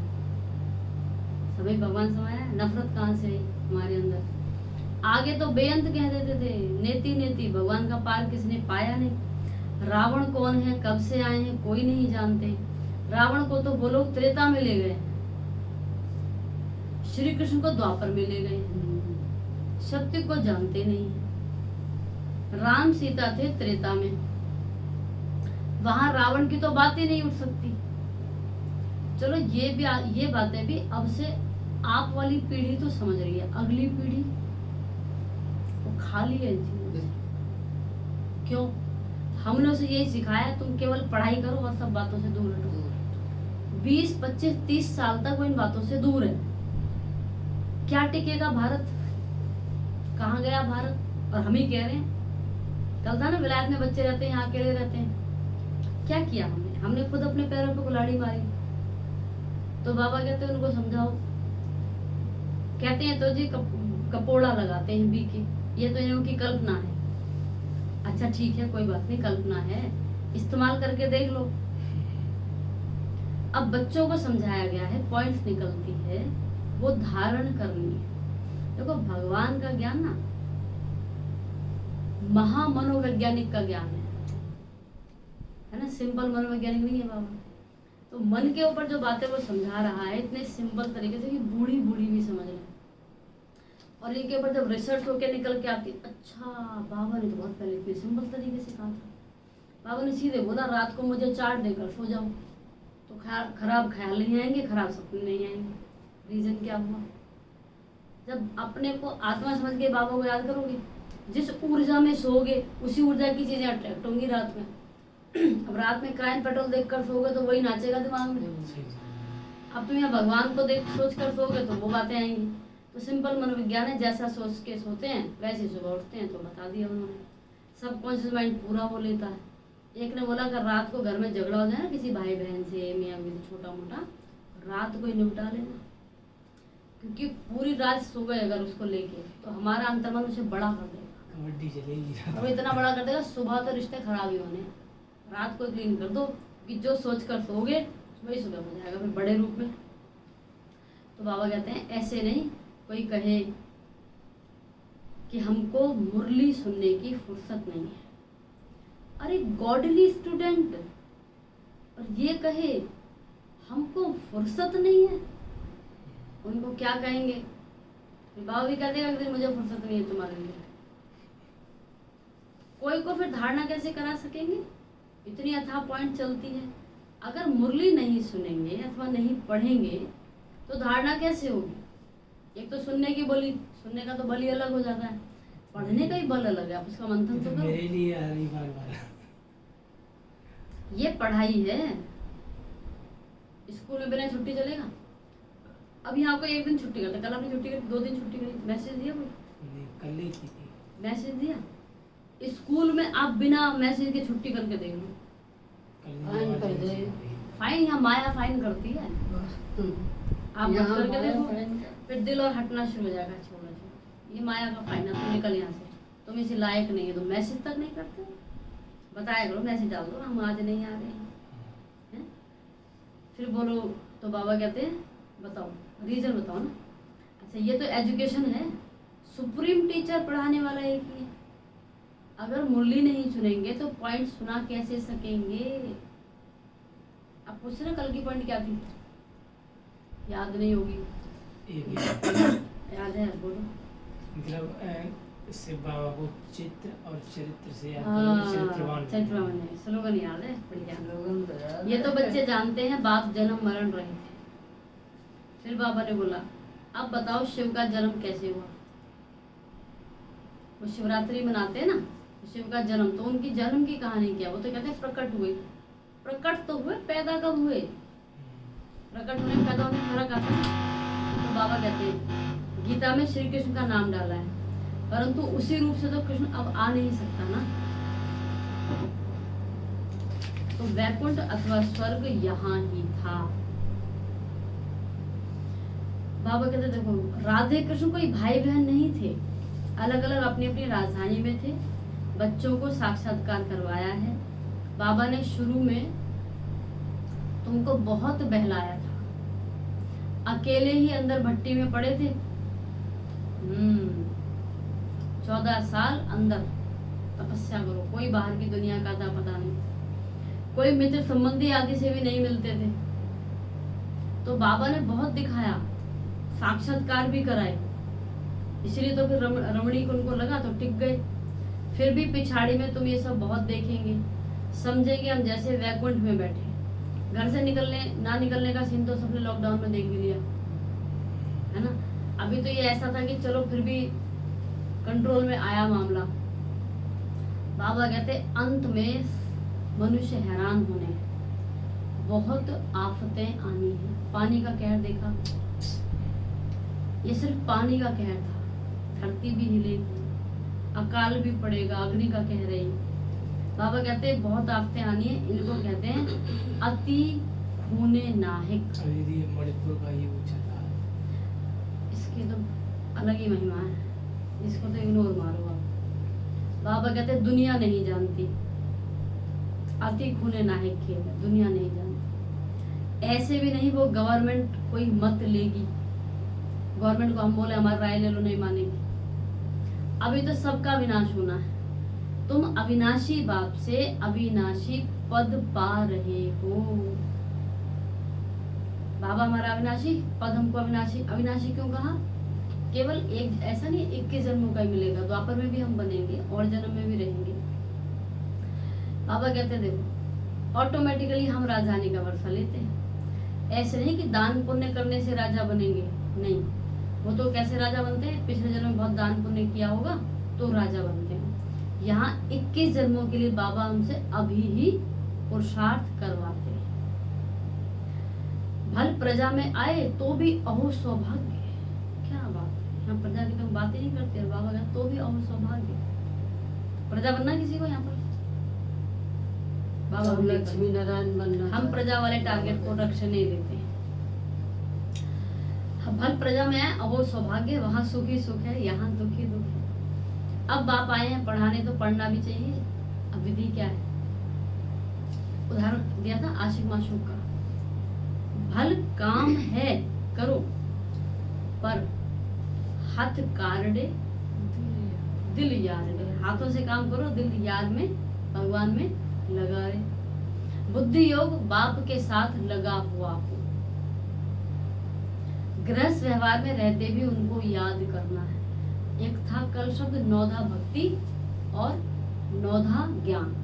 सभी भगवान समाया है। नफरत कहाँ से आई हमारे अंदर? आगे तो बेअंत कह देते थे, नेति नेति, भगवान का पार किसने पाया नहीं। रावण कौन है, कब से आए हैं, कोई नहीं जानते। रावण को तो वो लोग त्रेता में ले गए, श्री कृष्ण को द्वापर में ले गए, सत्य को जानते नहीं। राम सीता थे त्रेता में, वहां रावण की तो बात ही नहीं उठ सकती। चलो ये बातें भी अब से आप वाली पीढ़ी तो समझ रही है, अगली पीढ़ी वो खाली है इन चीजों से। क्यों? हमने उसे यही सिखाया तुम केवल पढ़ाई करो और सब बातों से दूर हटो। 20, 25, 30 साल तक वो इन बातों से दूर है। क्या टिकेगा भारत? कहाँ गया भारत? और हम ही कह रहे हैं। कल था ना, विलायत में बच्चे रहते हैं, यहाँ अकेले रहते हैं। क्या किया हमने खुद अपने पैरों पे कुल्हाड़ी मारी। तो बाबा कहते हैं उनको समझाओ। कहते हैं तो जी कपोड़ा लगाते हैं बीके, ये तो इनकी कल्पना है। अच्छा ठीक है, कोई बात नहीं, कल्पना है, इस्तेमाल करके देख लो। अब बच्चों को समझाया गया है, पॉइंट्स निकलती है, वो धारण करनी है। देखो भगवान का ज्ञान ना महामनोवैज्ञानिक का ज्ञान है ना, सिंपल मनोवैज्ञानिक नहीं है बाबा। तो मन के ऊपर जो बातें वो समझा रहा है इतने सिंपल तरीके से कि बूढ़ी बूढ़ी भी समझ रहे। और इनके ऊपर जब रिसर्च होके निकल के आती, अच्छा बाबा ने तो बहुत पहले इतने सिंपल तरीके से कहा था। बाबा ने सीधे बोला रात को मुझे चाट देकर सो जाओ, तो खराब ख्याल नहीं आएंगे, खराब सपने नहीं आएंगे। रीजन क्या हुआ? जब अपने को आत्मा समझ के बाबा को याद करोगे, जिस ऊर्जा में सोओगे उसी ऊर्जा की चीजें अट्रैक्ट होंगी रात में। अब रात में क्राइम पेट्रोल देखकर सोओगे तो वही नाचेगा दिमाग में। अब तुम यहाँ भगवान को देख सोच कर सोओगे तो वो बातें आएंगी। तो सिंपल मनोविज्ञान है, जैसा सोच के सोते हैं वैसे सुबह उठते हैं। तो बता दिया उन्होंने, सबकॉन्शियस माइंड पूरा वो लेता है। एक ने बोला अगर रात को घर में झगड़ा हो जाए ना किसी भाई बहन से, मियाँ बीवी, छोटा मोटा, रात को ही निपटा लेना, क्योंकि पूरी रात सो गए अगर उसको लेके तो हमारा अंतर्मन उसे बड़ा कर देगा, कबड्डी चलेगी, और इतना बड़ा कर देगा सुबह तो रिश्ते खराब ही होने। रात को क्लीन कर दो कि जो सोच कर सोओगे वही सुबह हो जाएगा फिर बड़े रूप में। तो बाबा कहते हैं ऐसे नहीं कोई कहे कि हमको मुरली सुनने की फुर्सत नहीं है, अरे गॉडली स्टूडेंट, और ये कहे हमको फुर्सत नहीं है, उनको क्या कहेंगे? बाबा भी कह देगा कि मुझे फुर्सत नहीं है तुम्हारे लिए। कोई को फिर धारणा कैसे करा सकेंगे? इतनी अथाह पॉइंट चलती है। अगर मुरली नहीं सुनेंगे अथवा नहीं पढ़ेंगे तो धारणा कैसे होगी? एक तो सुनने की बलि, सुनने का तो बलि अलग हो जाता है, पढ़ने का ही बल अलग है। आप उसका मंथन तो करो। मेरे लिए आ रही बार बार। ये पढ़ाई है। स्कूल में बिना छुट्टी चलेगा? अभी आपको एक दिन छुट्टी करते, कल आपने छुट्टी करी, 2 दिन छुट्टी करी, मैसेज दिया कोई? नहीं, कल ही की थी। मैसेज दिया? स्कूल में आप बिना मैसेज के छुट्टी करके देख लो, फाइन कर दे। फाइन। यहाँ माया फाइन करती है। आप मत यहाँ करके माया देखो, फाइन फिर दिल और हटना शुरू हो जाएगा। छोड़ो छोड़ो, ये माया का फाइन है, तुम निकल यहाँ से, तुम इसे लायक नहीं है। तुम मैसेज तक नहीं करते, बताया करो, मैसेज डाल दो, हम आज नहीं आ रहे हैं। फिर बोलो तो बाबा कहते हैं बताओ, रीजन बताओ ना। अच्छा, ये तो एजुकेशन है, सुप्रीम टीचर पढ़ाने वाला एक ही है। अगर मुरली नहीं सुनेंगे तो पॉइंट सुना कैसे सकेंगे? आप पूछ रहे कल की पॉइंट क्या थी? याद नहीं होगी, एक ही याद है? बोलो। मतलब इससे बाबा को चित्र और चरित्र से याद हाँ, करो, चरित्रवान चरित्रवान है, स्लोगन याद है, बढ़िया। लोगों को याद ये तो है। बच्चे जानते हैं, बाप जन्म मरण रहे थे। फिर बाबा ने बोला अब बताओ शिव का जन्म कैसे हुआ? वो शिवरात्रि मनाते हैं ना, शिव का जन्म, तो उनकी जन्म की कहानी क्या? वो तो कहते हैं प्रकट हुए। प्रकट तो हुए, पैदा कब हुए? प्रकट होने पैदा होने में फर्क आता है। तो बाबा कहते हैं गीता में श्री कृष्ण का नाम डाला है, परंतु उसी रूप से तो कृष्ण अब आ नहीं सकता ना। तो वैकुंठ अथवा स्वर्ग यहाँ ही था। बाबा कहते देखो, राधे कृष्ण कोई भाई बहन नहीं थे, अलग अलग अपनी अपनी राजधानी में थे। बच्चों को साक्षात्कार करवाया है बाबा ने। शुरू में तुमको बहुत बहलाया था, अकेले ही अंदर भट्टी में पड़े थे। 14 साल अंदर तपस्या करो, कोई बाहर की दुनिया का था पता नहीं, कोई मित्र संबंधी आदि से भी नहीं मिलते थे। तो बाबा ने बहुत दिखाया, साक्षात्कार भी कराए, इसलिए तो फिर रमणी को उनको लगा तो टिक गए। फिर भी पिछाड़ी में तुम ये सब बहुत देखेंगे, समझेंगे हम जैसे वैकुंठ में बैठे। घर से निकलने का सीन तो सबने लॉकडाउन में देख भी लिया है ना। अभी तो ये ऐसा था कि चलो फिर भी कंट्रोल में आया मामला। बाबा कहते अंत में मनुष्य हैरान होने, बहुत आफतें आनी है। पानी का कहर देखा, ये सिर्फ पानी का कहर था, धरती भी हिलेगी, अकाल भी पड़ेगा, अग्नि का कहर है। बाबा कहते हैं बहुत आफतें आनी है, इनको कहते हैं अति खूने नाहिक। अभी ये मणिपुर का ये वो चल रहा है, इसकी तो अलग ही महिमा है, इसको तो इग्नोर मारो आप। बाबा कहते हैं दुनिया नहीं जानती, अति खूने नाहिक खेल है, दुनिया नहीं जानती। ऐसे भी नहीं वो गवर्नमेंट कोई मत लेगी, गवर्नमेंट को हम बोले हमारी राय ले लो, नहीं मानेगी। अभी तो सबका विनाश होना है। तुम अविनाशी बाप से अविनाशी पद पा रहे हो। बाबा हमारा अविनाशी, पद हमको अविनाशी। अविनाशी क्यों कहा? केवल एक, ऐसा नहीं 21 जन्मों का ही मिलेगा, द्वापर में भी हम बनेंगे और जन्म में भी रहेंगे। बाबा कहते देखो ऑटोमेटिकली हम राजधानी का वर्षा लेते हैं। ऐसे नहीं कि दान पुण्य करने से राजा बनेंगे, नहीं। वो तो कैसे राजा बनते हैं? पिछले जन्म में बहुत दान पुण्य किया होगा तो राजा बनते हैं। यहाँ 21 जन्मों के लिए बाबा हमसे अभी ही पुरुषार्थ करवाते हैं। भल प्रजा में आए तो भी अहो सौभाग्य। क्या बात है, यहाँ प्रजा की तो बात ही नहीं करते। बाबा कहते तो भी अहो सौभाग्य। प्रजा बनना किसी को यहाँ पर बाबा लक्ष्मी नारायण बनना। हम प्रजा वाले टारगेट को रक्षण नहीं देते हैं। भल प्रजा में आए अहो सौभाग्य, वहाँ सुख ही सुख है, यहाँ दुख ही दुख है। अब बाप आए हैं पढ़ाने तो पढ़ना भी चाहिए। अब विधि क्या है? उदाहरण दिया था आशिक माशूक का। भल काम है करो, पर हाथ कारडे दिल यार डे। हाथों से काम करो, दिल याद में भगवान में लगा रहे। बुद्धि योग बाप के साथ लगा हुआ हो। गृहस्थ व्यवहार में रहते भी उनको याद करना है। एक था कल शब्द नौधा भक्ति और नौधा ज्ञान।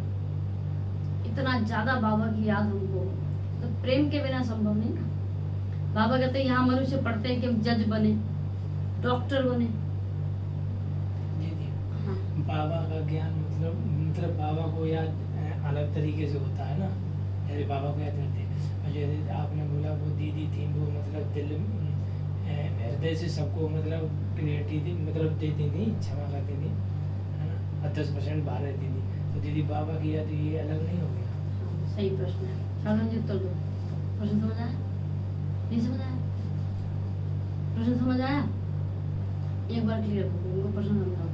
इतना ज्यादा बाबा की याद हमको तो प्रेम के बिना संभव नहीं ना। बाबा कहते हैं यहाँ मनुष्य पढ़ते हैं कि हम जज बने, डॉक्टर बने। दीदी हाँ। बाबा का ज्ञान मतलब बाबा को याद अलग तरीके से होता है ना, जैसे बाबा को याद करते हैं। और जैसे आपने बोला वो दीदी थी, वो मतलब दिल हृदय से सबको मतलब क्रिएटिव मतलब देती थी, क्षमा करती थी, है ना, और 10% बाहर रहती थी। तो दीदी बाबा की याद ये अलग नहीं हो गया? सही प्रश्न है, साधन जी उत्तर दो। प्रश्न समझ आया? नहीं समझ आया? प्रश्न समझ आया? एक बार क्लियर करो, उनको प्रश्न समझाओ।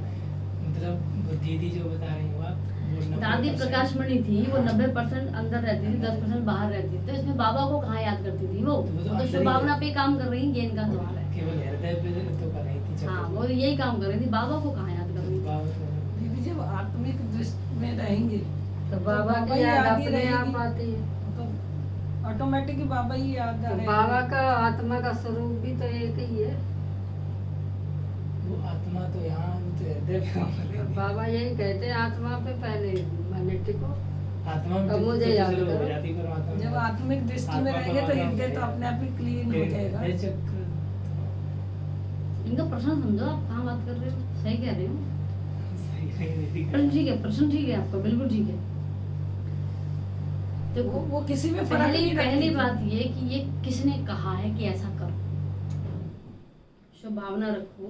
मतलब वो दीदी जो बता रही हो आप, वो दादी 90% प्रकाशमणि थी, वो 90% अंदर रहती थी, 10% बाहर रहती थी। तो इसमें बाबा को कहाँ याद करती थी वो? तो तो अंदर ही शुभावना है। पे काम कर रही, ये इनका सवाल है। केवल हृदय पे तो कर रही थी। हाँ, वो यही काम कर रही थी, बाबा को कहाँ याद कर रही थी? बाबा तो दीदी जब आत्मिक दृष्टि में रहेंगे तो बाबा बाबा की ही याद याद ही अपने आप रहेगी। आती है। तो ऑटोमेटिक ही बाबा ही याद तो रहेंगे। बाबा का आत्मा का स्वरूप भी तो एक ही है। वो आत्मा तो यहाँ तो हृदय पे काम कर रही थी। बाबा यही कहते हैं आत्मा पे पहले मैंने टिको। आत्मा में अब तो मुझे याद चलो करो। हो जाती, पर आत्मा जब में- आत्मिक दृष्टि में आत्मा रहेंगे तो परमात्मा हृदय तो है। अपने आप ही क्लीन हो जाएगा। हृदय चक्र इनका प्रश्न समझो, आप कहाँ बात कर रहे हो? सही कह रहे हो? सही नहीं दिख प्रश्न ठीक है, प्रश्न ठीक है आपका, बिल्कुल ठीक है। देखो, वो किसी में फर्क पहली नहीं पहली रखती। बात ये कि ये किसने कहा है कि ऐसा करो। शुभ भावना रखो,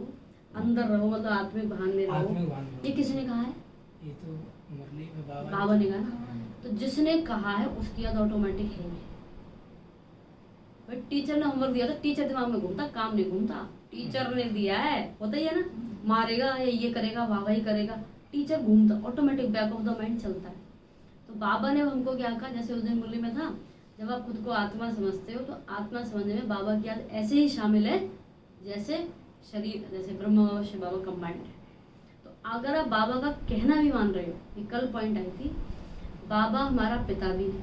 अंदर रहो, मतलब आत्मिक भान में रहो। आत्मिक भान में रहो। ये किसने कहा है? ये तो मुरली में बाबा ने कहा ना। तो जिसने कहा है उसकी याद ऑटोमेटिक है। भाई टीचर ने होमवर्क दिया था, टीचर दिमाग में घूमता, काम नहीं घूमता। टीचर ने दिया है, होता ही है ना, मारेगा या ये करेगा, वाह करेगा, टीचर घूमता, automatic back of the mind चलता है। तो बाबा ने हमको क्या कहा, जैसे उस दिन मुरली में था, जब आप खुद को आत्मा समझते हो तो आत्मा समझने में बाबा की याद ऐसे ही शामिल है जैसे शरीर, जैसे ब्रह्म और शिव बाबा कंबाइंड है। तो अगर आप बाबा का कहना भी मान रहे हो, ये कल पॉइंट आई थी, बाबा हमारा पिता भी है,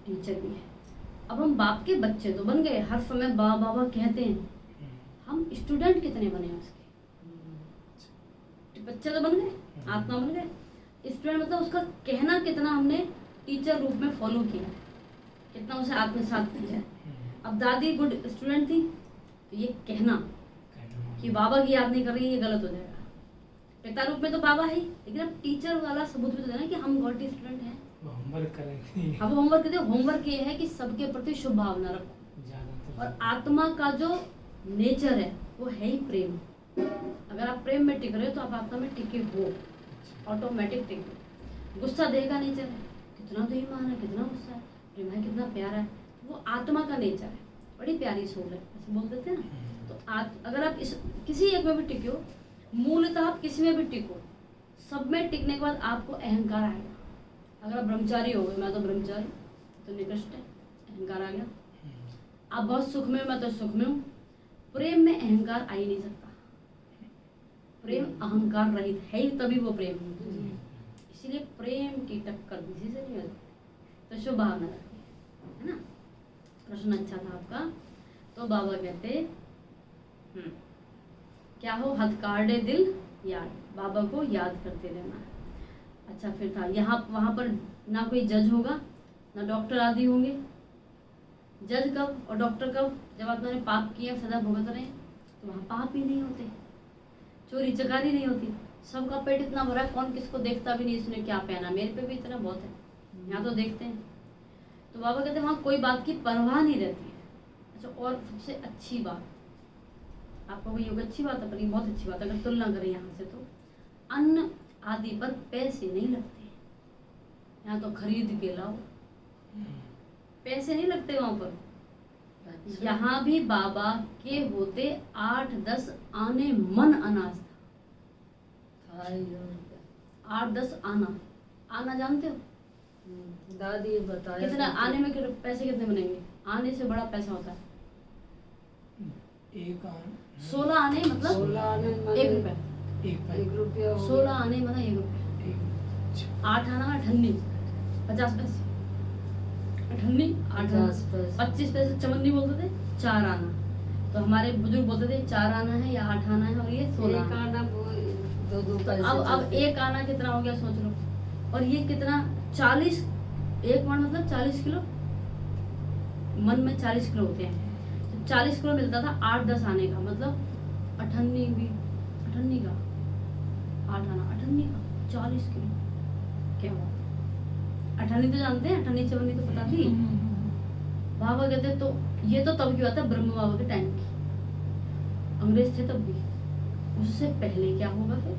टीचर भी है। अब हम बाप के बच्चे तो बन गए, हर समय बाबा बाबा कहते हैं, हम स्टूडेंट कितने बने उसके? बच्चे तो बन गए, आत्मा बन गए। स्टूडेंट मतलब उसका कहना कितना हमने टीचर रूप में फॉलो किया, कितना उसे आत्मसात किया। अब दादी गुड स्टूडेंट थी, तो ये कहना कि बाबा की याद नहीं कर रही, ये गलत हो जाएगा। पिता रूप में तो बाबा है, लेकिन अब टीचर वाला सबूत भी तो देना कि हम गॉड स्टूडेंट हैं। वो होमवर्क कर रही थी अब होमवर्क कहते हैं, होमवर्क ये है कि सबके प्रति शुभ भावना रखो। ज्यादा और आत्मा का जो नेचर है वो है ही प्रेम। अगर आप प्रेम में टिक रहे हो तो आप आत्मा में टिके हो, ऑटोमेटिक टिके। गुस्सा देह का नेचर है, कितना बेईमान है, कितना गुस्सा है, प्रेम है कितना प्यारा है, वो आत्मा का नेचर है, बड़ी प्यारी सोल है, ऐसे बोल देते हैं ना। तो अगर आप इस किसी एक में भी टिके हो, मूलतः आप किसी में भी टिको, सब में टिकने के बाद आपको अहंकार आएगा। अगर आप ब्रह्मचारी हो गए, मैं तो ब्रह्मचारी, तो निकृष्ट है, अहंकार आ गया। आप बहुत सुख में हो, मैं तो सुख में हूँ, प्रेम में अहंकार आ ही नहीं सकता। प्रेम अहंकार रहित है ही, तभी वो प्रेम है। इसीलिए प्रेम की टक्कर किसी से नहीं होती। तो शुभ भावना रखिए, है ना। प्रश्न अच्छा था आपका। तो बाबा कहते क्या हो, हथकार्डे दिल याद, बाबा को याद करते रहना। अच्छा, फिर था यहाँ वहाँ पर ना कोई जज होगा, ना डॉक्टर आदि होंगे। जज कब और डॉक्टर कब? जब आपने पाप किया, सदा भुगत रहे, तो वहाँ पाप ही नहीं होते, चोरी चकारी नहीं होती। सबका पेट इतना भरा, कौन किसको देखता भी नहीं, इसने क्या पहना, मेरे पे भी इतना बहुत है, यहाँ तो देखते हैं। तो बाबा कहते हैं वहाँ कोई बात की परवाह नहीं रहती है। अच्छा, और सबसे अच्छी बात, आपको कोई योग अच्छी बात है, पर ये बहुत अच्छी बात है, अगर तुलना करें यहाँ से तो अन्न आदि पर पैसे नहीं लगते। यहाँ तो खरीद के लाओ, पैसे नहीं लगते वहाँ पर। यहाँ भी बाबा के होते 8-10 आने मन अनाज था। 8-10 आना जानते हो? दादी बताया कितना आने में पैसे कितने बनेंगे? आने से बड़ा पैसा होता है एक आन 16 आने, मतलब 16 आने 1 रुपया। एक 1 रुपया 16 आने मतलब 1 रुपया। 8 आना अठन्नी 50 पैसे, अठन्नी 8 आना 50 पैसे। 25 पैसे चवन्नी बोलते थे। 4 आना, तो हमारे बुजुर्ग बोलते थे 4 आना है या 8 आना है, और ये 16 एक आना। आना 2 पैसे। अब 1 आना कितना हो गया सोच लो, और ये कितना 40, 1 मन मतलब 40 किलो, मन में 40 किलो होते हैं, तो 40 किलो मिलता था 8-10 आने का, मतलब 98 का 8 आना, 98 का 40 किलो, क्या हुआ? 98 तो जानते हैं, 98 94 तो पता थी। बाबा कहते तो ये तो तब की बात है, ब्रह्म बाबा के टाइम की, अंग्रेज थे तब भी, उससे पहले क्या होगा फिर?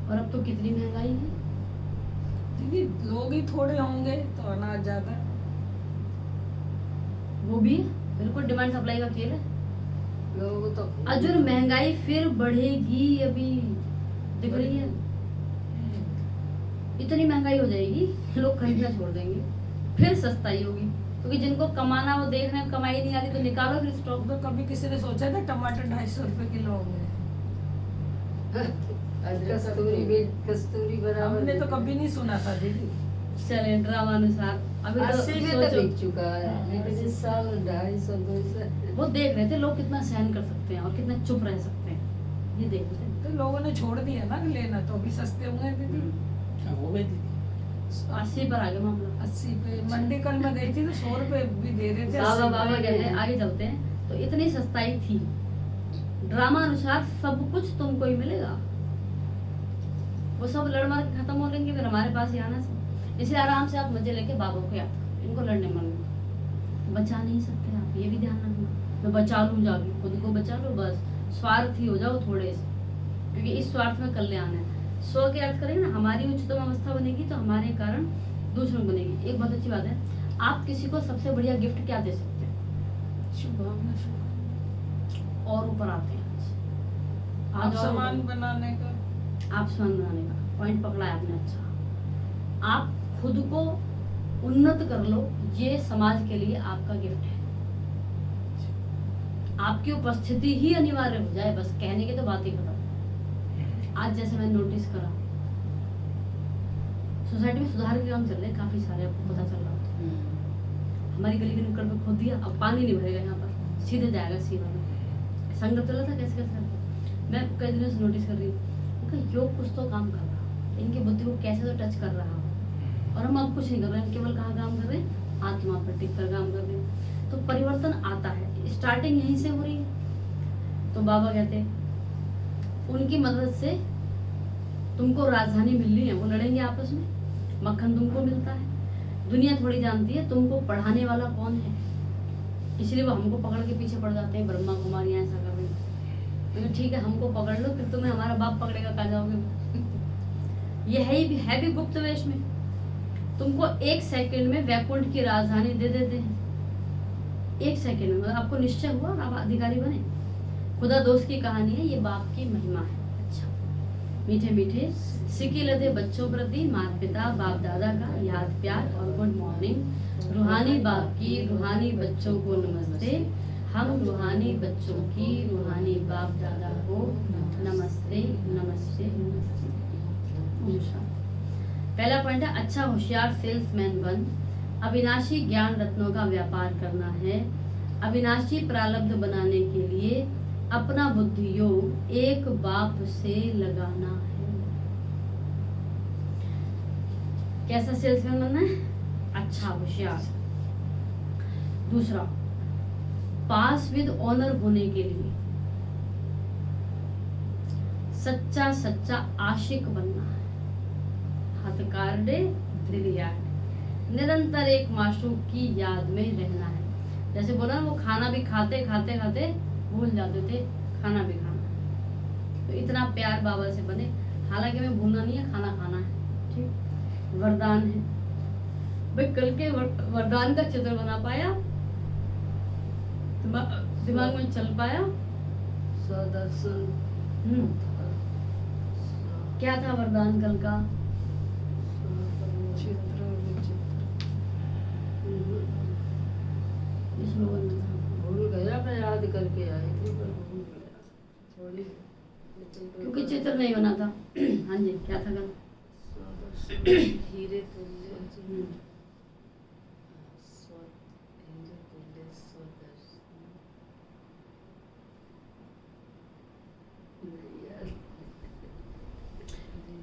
और अब तो कितनी महंगाई है। दीदी लोग ही थोड़े होंगे तो अनाज ज्यादा। वो भी बिल्कुल डिमांड सप्लाई का खेल है। लोग तो अजर महंगाई फिर बढ़ेगी, अभी दिख रही है, इतनी महंगाई हो जाएगी लोग खरीदना छोड़ देंगे, फिर सस्ताई होगी, क्योंकि जिनको कमाना वो देख रहे हैं, कमाई नहीं आ रही तो निकालो फिर स्टॉक। तो कभी किसी ने सोचा था टमाटर 250 रुपए किलो होंगे? कस्तूरी बराबर हमने तो कभी नहीं सुना था दीदी। चले ड्रामा अनुसार अभी तो 80 में तो सोचो, बिक चुका है, लेकिन इस साल 250 200 वो देख रहे थे लोग कितना सहन कर सकते हैं और कितना चुप रह सकते हैं, ये देख रहे थे। तो लोगों ने छोड़ दिया ना लेना, तो भी सस्ते हुए हैं दीदी। हाँ, वो भी दीदी 80 पर आ गया मामला। 80 पे मंडी कल मैं गई थी तो 100 रुपए भी दे रहे थे। बाबा 80 बाबा पे। कहते हैं आगे चलते हैं, तो इतनी सस्ताई थी, ड्रामा अनुसार सब कुछ तुमको ही मिलेगा, वो सब लड़ मार के खत्म हो लेंगे, फिर हमारे पास ही आना सब, इसलिए आराम से आप मजे लेके बाबा को याद करो, इनको लड़ने मन में बचा नहीं सकते आप, ये भी ध्यान रखना। मैं बचा लूँ जाके, खुद को बचा लो, बस स्वार्थी हो जाओ थोड़े से, क्योंकि इस स्वार्थ में कल्याण है। स्व के अर्थ करेंगे ना, हमारी उच्चतम अवस्था बनेगी तो हमारे कारण दूसरों बनेगी। एक बहुत अच्छी बात है, आप किसी को सबसे बढ़िया गिफ्ट क्या दे सकते हैं? शुभकामना और ऊपर आते हैं आप आज और सामान ऊपर। बनाने का। आप सामान बनाने का पॉइंट पकड़ा है आपने, अच्छा। आप खुद को उन्नत कर लो, ये समाज के लिए आपका गिफ्ट है। आपकी उपस्थिति ही अनिवार्य हो जाए, बस कहने की तो बात ही खत्म। आज जैसे मैंने नोटिस करा, सोसाइटी में सुधार के काम चल रहे हैं काफी सारे, आपको पता चल रहा होता। हमारी गली के नुक्कड़ पे खोद दिया, अब पानी नहीं भरेगा यहाँ पर, सीधे जाएगा सीमा में। संगत चला था कैसे कैसे करके, मैं कई दिनों से नोटिस कर रही हूँ, उनका योग कुछ तो काम कर रहा, इनकी बुद्धि को कैसे तो टच कर रहा हो, और हम अब कुछ नहीं कर रहे हैं, केवल कहाँ काम कर रहे हैं? आत्मा पर टिक कर काम कर रहे हैं। तो परिवर्तन आता है, स्टार्टिंग यहीं से हो रही है। तो बाबा कहते हैं उनकी मदद से तुमको राजधानी मिल रही है, वो लड़ेंगे आपस में, मक्खन तुमको मिलता है। दुनिया थोड़ी जानती है तुमको पढ़ाने वाला कौन है, इसलिए वो हमको पकड़ के पीछे पड़ जाते हैं, ब्रह्मा कुमारियां ऐसा कर रही हैं। तो ठीक है, हमको पकड़ लो, फिर तुम्हें हमारा बाप पकड़ेगा, कहाँ जाओगे? ये है भी गुप्त वेश में, तुमको 1 सेकंड में वैकुंठ की राजधानी दे देते हैं। 1 सेकंड में, मतलब आपको निश्चय हुआ और आप अधिकारी बने। खुदा दोस्त की कहानी है, ये बाप की महिमा है। अच्छा, मीठे मीठे सिकी लदे बच्चों प्रति माता पिता बाप दादा का याद प्यार और गुड मॉर्निंग। रूहानी बाप की रूहानी बच्चों को नमस्ते, हम रूहानी बच्चों की रूहानी बाप दादा को नमस्ते नमस्ते नमस्ते। पहला पॉइंट है, अच्छा होशियार सेल्समैन बन, अविनाशी ज्ञान रत्नों का व्यापार करना है। अविनाशी प्रारब्ध बनाने के लिए अपना बुद्धि योग एक बाप से लगाना है। कैसा सेल्समैन बनना है? अच्छा होशियार। दूसरा, पास विद ऑनर होने के लिए सच्चा सच्चा आशिक बनना है। हथकारडे दिल याद, निरंतर एक माशूक की याद में रहना है। जैसे बोला ना, वो खाना भी खाते खाते खाते भूल जाते थे खाना भी खाना। तो इतना प्यार बाबा से बने, हालांकि हमें भूलना नहीं है, खाना खाना है। ठीक, वरदान है भाई। कल के वरदान का चित्र बना पाया, दिमाग में चल पाया? सदर्शन क्या था वरदान कल का? चित्र विचित्र। इसमें बोलना था। भूल गया, मैं याद करके आई थी पर भूल गया थोड़ी, क्योंकि चित्र नहीं बना था। हाँ जी, क्या था कल? हीरे तुल्य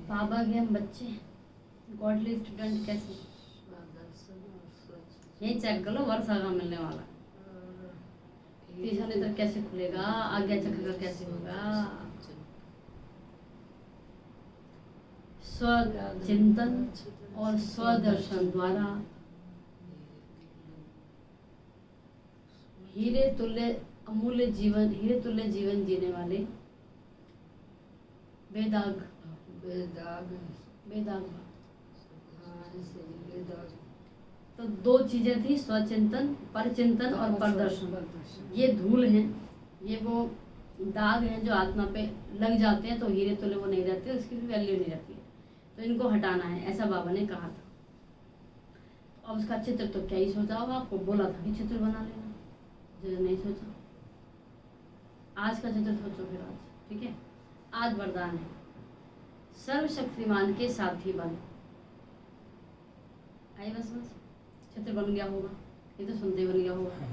बाबा के हम बच्चे, गॉडली स्टूडेंट कैसे? यही चेक कर लो वर्षा का मिलने वाला। तीसरा नेत्र कैसे खुलेगा, आज्ञा चक्र का कैसे होगा। स्व चिंतन और स्वदर्शन द्वारा हीरे तुल्य अमूल्य जीवन, हीरे तुल्य जीवन जीने वाले वेदाग बेदाग वेदाग। हाँ, ऐसे ही बेदाग। तो दो चीजें थी, स्वचिंतन, परचिंतन और परदर्शन। ये धूल हैं, ये वो दाग हैं जो आत्मा पे लग जाते हैं तो हीरे तुल्य वो नहीं रहते, उसकी भी वैल्यू नहीं रहती है, तो इनको हटाना है, ऐसा बाबा ने कहा था। अब उसका चित्र तो क्या ही सोचा होगा, आपको बोला था कि चित्र बना लेना, जो नहीं सोचा। आज का चित्र सोचो फिर आज, ठीक है। आज वरदान है, सर्वशक्तिमान के साथी बन। आई बस चित्र बन गया होगा, ये तो सुनते बन गया होगा।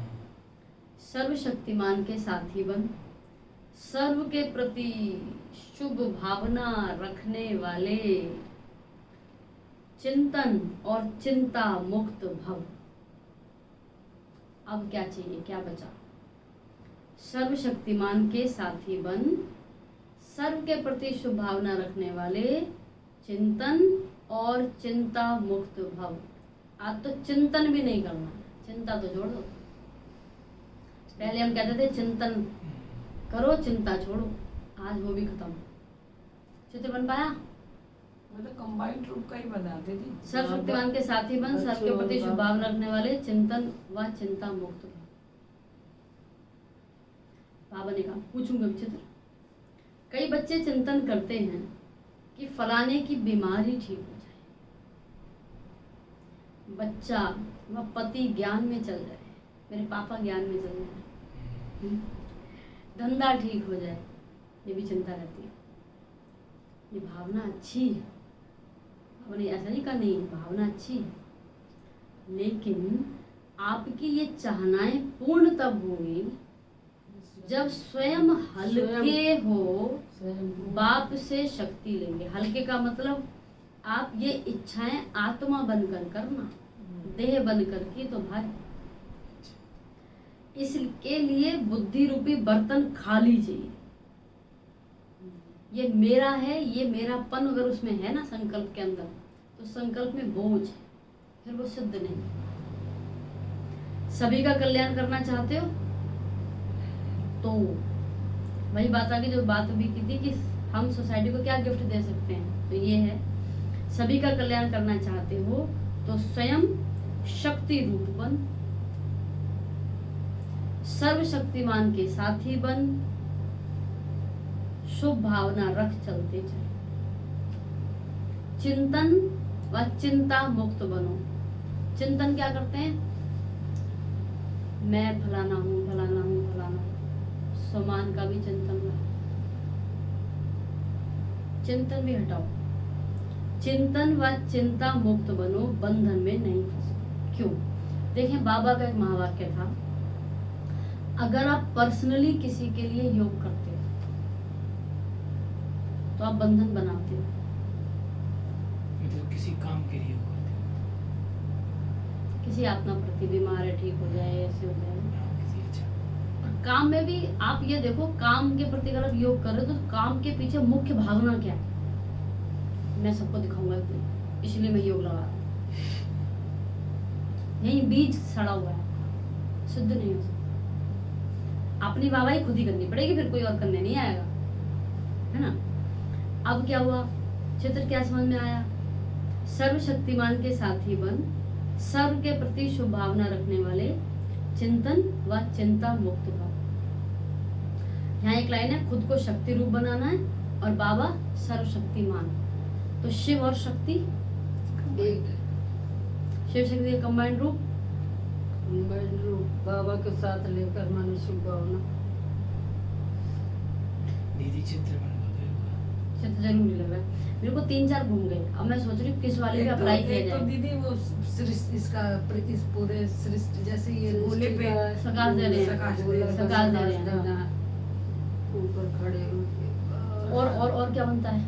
सर्वशक्तिमान के साथी बन, सर्व के प्रति शुभ भावना रखने वाले, चिंतन और चिंता मुक्त भव। अब क्या चाहिए, क्या बचा। सर्वशक्तिमान के साथी बन, सर्व के प्रति शुभ भावना रखने वाले, चिंतन और चिंता मुक्त भव। आज तो चिंतन भी नहीं करना, चिंता तो छोड़ दो। पहले हम कहते थे चिंतन करो चिंता छोड़ो, आज वो भी खत्म। चित्र बन पाया। मतलब कंबाइंड रूप का ही बनाते थे। सर्वशक्तिमान के साथी बन, सर्व के प्रति शुभ भावना रखने वाले, चिंतन व चिंता मुक्त भव। बाबा ने कहा पूछूंगा चित्र। कई बच्चे चिंतन करते हैं कि फलाने की बीमारी ठीक हो जाए, बच्चा व पति ज्ञान में चल जाए, मेरे पापा ज्ञान में चल जाए, धंधा ठीक हो जाए, ये भी चिंता रहती है। ये भावना अच्छी है, मैंने ऐसा नहीं कहा नहीं है, भावना अच्छी है, लेकिन आपकी ये चाहनाएं पूर्ण तब होंगी जब स्वयं हल्के हो, बाप से शक्ति लेंगे। हल्के का मतलब आप ये इच्छाएं आत्मा बनकर करना, देह बनकर की तो भारी। इसके लिए बुद्धि रूपी बर्तन खाली चाहिए। ये मेरा है, ये मेरापन अगर उसमें है ना संकल्प के अंदर, तो संकल्प में बोझ है, फिर वो सिद्ध नहीं। सभी का कल्याण करना चाहते हो तो वही बात आगे जो बात भी की थी कि हम सोसाइटी को क्या गिफ्ट दे सकते हैं, तो ये है सभी का कल्याण करना चाहते हो तो स्वयं शक्ति रूप बन, सर्वशक्तिमान के साथी बन, शुभ भावना रख चलते चले, चिंतन व चिंता मुक्त बनो। चिंतन क्या करते हैं, मैं फलाना हूँ फलाना हूँ फलाना हूँ, समान का भी चिंतन रहा, चिंतन भी हटाओ। चिंतन व चिंता मुक्त बनो, बंधन में नहीं फंसो। क्यों? देखें बाबा का एक महावाक्य था, अगर आप पर्सनली किसी के लिए योग करते हो तो आप बंधन बनाते हो। मतलब किसी काम के लिए योग करते हो, किसी आत्मा प्रति बीमार है, ठीक हो जाए, ऐसे हो जाए। किसी अच्छा और काम में भी आप ये देखो, काम के प्रति अगर आप योग कर रहे हो तो काम के पीछे मुख्य भावना क्या है, मैं सबको दिखाऊंगा इसलिए मैं योग लगा रहा हूँ। यही बीज सड़ा हुआ है, शुद्ध नहीं हो सकता। अपनी वाहवाही खुद ही करनी पड़ेगी, फिर कोई और करने नहीं आएगा, है ना। अब क्या हुआ, चित्र क्या समझ में आया, सर्वशक्तिमान के साथी बन, सर्व के प्रति शुभ भावना रखने वाले, चिंतन व चिंता मुक्त भाव। यहाँ एक लाइन है, खुद को शक्ति रूप बनाना है और बाबा सर्वशक्तिमान। तो शिव और शक्ति एक शिव शक्ति का कंबाइंड रूप, बाबा के साथ लेकर मनुष्य भावना। दीदी चित्र बनवा दो एक बार। चित्र जरूरी लग रहा है मेरे को, 3-4 घूम गए। अब मैं सोच रही हूँ किस वाले पे अप्लाई किया तो जाए। दीदी वो सृष्टि इसका इस पूरे सृष्टि जैसे ये गोले पे सकाश दे रहे हैं, सकाश दे रहे हैं। सकाश दे रहे हैं, देना है। ऊपर खड़े होके और क्या बनता है,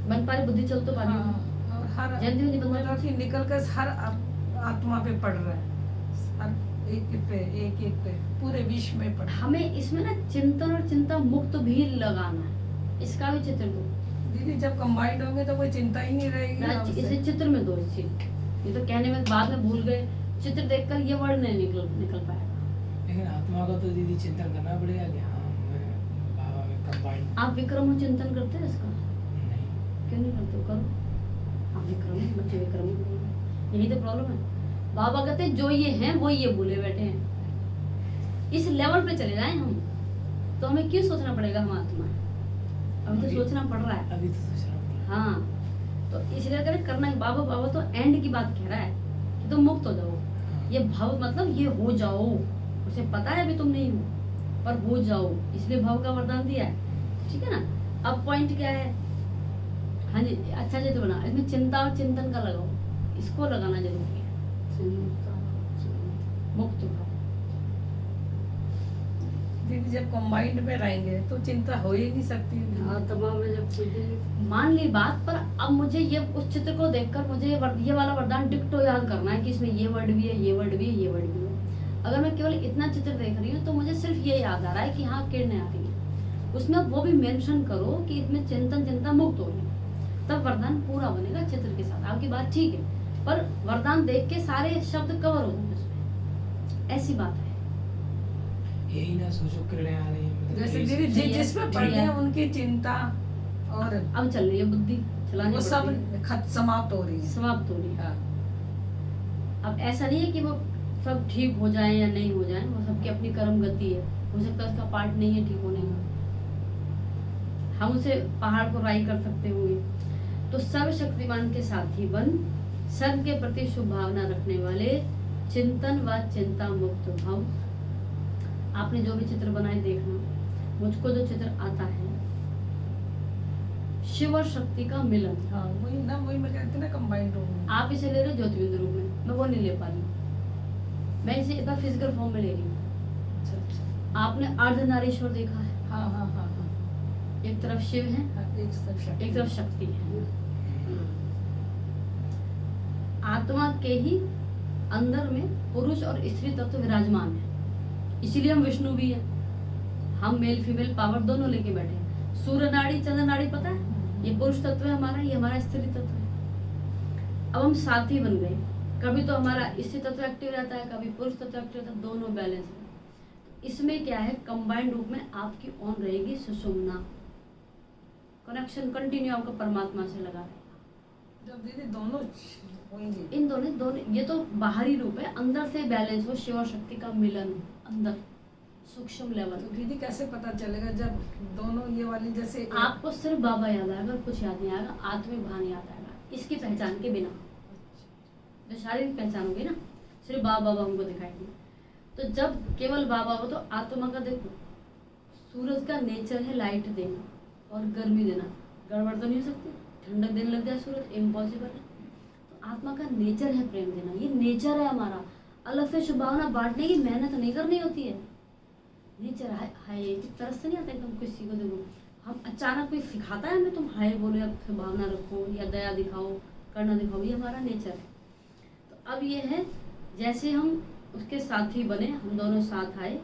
बन पा रही, बुद्धि चल तो पा रही। हाँ, और हर जल्दी जल्दी बंदा मतलब कि निकल कर हर आत्मा पे पड़ रहा है। हर एक एक पे पूरे विश्व में पढ़ा। हमें इसमें ना चिंतन और चिंता मुक्त भी लगाना है, इसका भी चित्र दो दीदी। जब कंबाइंड होंगे तो कोई चिंता ही नहीं रहेगी ना, हमसे। इसे चित्र में दो इस चीज। ये तो कहने में बाद में भूल गए, चित्र देखकर ये वर्ड नहीं निकल पाएगा। लेकिन आत्मा का तो दीदी चिंतन करना पड़ेगा कि हाँ मैं बाबा में कंबाइंड। आप विक्रम और चिंतन करते हैं इसका? नहीं, क्यों नहीं करते हो? करो। आप विक्रम बच्चे विक्रम ही बोल, यही तो प्रॉब्लम है। बाबा कहते हैं जो ये हैं वो ये बोले बैठे हैं। इस लेवल पे चले जाएं हम तो हमें क्यों सोचना पड़ेगा हम आत्मा है? अभी तो सोचना पड़ रहा है। अभी तो सोचना पड़ेगा। हाँ, तो इसलिए अगर करना है, बाबा बाबा तो एंड की बात कह रहा है कि तुम मुक्त हो जाओ। ये भाव मतलब ये हो जाओ, उसे पता है अभी तुम नहीं हो पर हो जाओ, इसलिए भाव का वरदान दिया है। ठीक है ना? अब पॉइंट क्या है? हाँ जी, अच्छा जी तो बना, इसमें चिंता और चिंतन का लगाओ, इसको लगाना जरूरी है। मुक्त भाव। दीदी जब कंबाइंड में रहेंगे तो चिंता हो ही नहीं सकती। आत्मा में जब खुद मान ली बात, पर अब मुझे ये उस चित्र को देखकर मुझे ये वाला वरदान डिक्टो याद करना है कि इसमें ये वर्ड भी है, ये वर्ड भी है, ये वर्ड भी है। अगर मैं केवल इतना चित्र देख रही हूँ तो मुझे सिर्फ ये याद आ रहा है कि हाँ किरणें आ रही है, उसमें वो भी मेंशन करो कि इसमें चिंतन चिंता मुक्त हो रही है, तब वरदान पूरा बनेगा चित्र के साथ। आपकी बात ठीक है, पर वरदान देख के सारे शब्द कवर हो जाएंगे उसमें, ऐसी बात है। यही ना सोचो किरणें आ रही हैं, मतलब जैसे ये दीदी जिसमें पढ़ रहे हैं उनकी चिंता और अब चल रही है बुद्धि चलानी वो सब समाप्त हो रही है। समाप्त हो रही है। हाँ। अब ऐसा नहीं है कि वो सब ठीक हो जाए या नहीं हो जाए, वो सबकी अपनी कर्म गति है, हो सकता है उसका पार्ट नहीं है ठीक होने का, हम उसे पहाड़ को राई कर सकते होंगे। तो सर्वशक्तिमान के साथी बन, सर्व के प्रति शुभ भावना रखने वाले, चिंतन व चिंता मुक्त भाव। आपने जो भी चित्र बनाए देखना, मुझको जो चित्र आता है शिव और शक्ति का मिलन। हाँ वही ना, वही मैं कहती ना कंबाइंड होंगे। आप इसे ले रहे हो ज्योतिबिंदु रूप में, मैं वो नहीं ले पा रही हूँ, मैं इसे इतना फिजिकल फॉर्म में ले रही हूँ। अच्छा अच्छा। आपने अर्धनारीश्वर देखा है? हाँ हाँ हाँ हाँ। एक तरफ शिव है, हाँ, एक तरफ शक्ति है। आत्मा के ही अंदर में पुरुष और स्त्री तत्व विराजमान है, इसीलिए हम विष्णु भी है। हम मेल फीमेल पावर दोनों लेके बैठे हैं। सूर्य नाड़ी चंद्र नाड़ी पता है, ये पुरुष तत्व है हमारा, ये हमारा स्त्री तत्व है। अब हम साथी बन गए, कभी तो हमारा स्त्री तत्व एक्टिव रहता है, कभी पुरुष तत्व एक्टिव रहता है, दोनों बैलेंस है। इसमें क्या है, कंबाइंड रूप में आपकी ऑन रहेगी सुषुम्ना, कनेक्शन कंटिन्यू आपका परमात्मा से लगा रहेगा। जब दीदी दोनों होंगे, इन दोनों ये तो बाहरी रूप है, अंदर से बैलेंस हो, शिव और शक्ति का मिलन अंदर सूक्ष्म लेवल। तो दीदी कैसे पता चलेगा जब दोनों ये वाली जैसे आपको सिर्फ बाबा याद आएगा, कुछ याद नहीं आएगा, आत्मिक भान याद आएगा, इसकी पहचान के बिना। जो शारीरिक पहचान होगी ना, सिर्फ बाबा बाबा हमको दिखाएंगे। तो जब केवल बाबा हो तो आत्मा का देखो, सूरज का नेचर है लाइट देना और गर्मी देना, गड़बड़ तो नहीं हो सकती, ठंडक देने लग जाए सूरज, इम्पॉसिबल है। तो आत्मा का नेचर है प्रेम देना, ये नेचर है हमारा। अलग से शुभ भावना बांटने की मेहनत नहीं करनी होती है, नेचर है। हाय तरस से नहीं आता एकदम किसी को देखो, हम अचानक कोई सिखाता है हमें तुम हाय बोलो या शुभ भावना रखो या दया दिखाओ, करना दिखाओ, ये हमारा नेचर है। तो अब ये है, जैसे हम उसके साथी बने, हम दोनों साथ आए,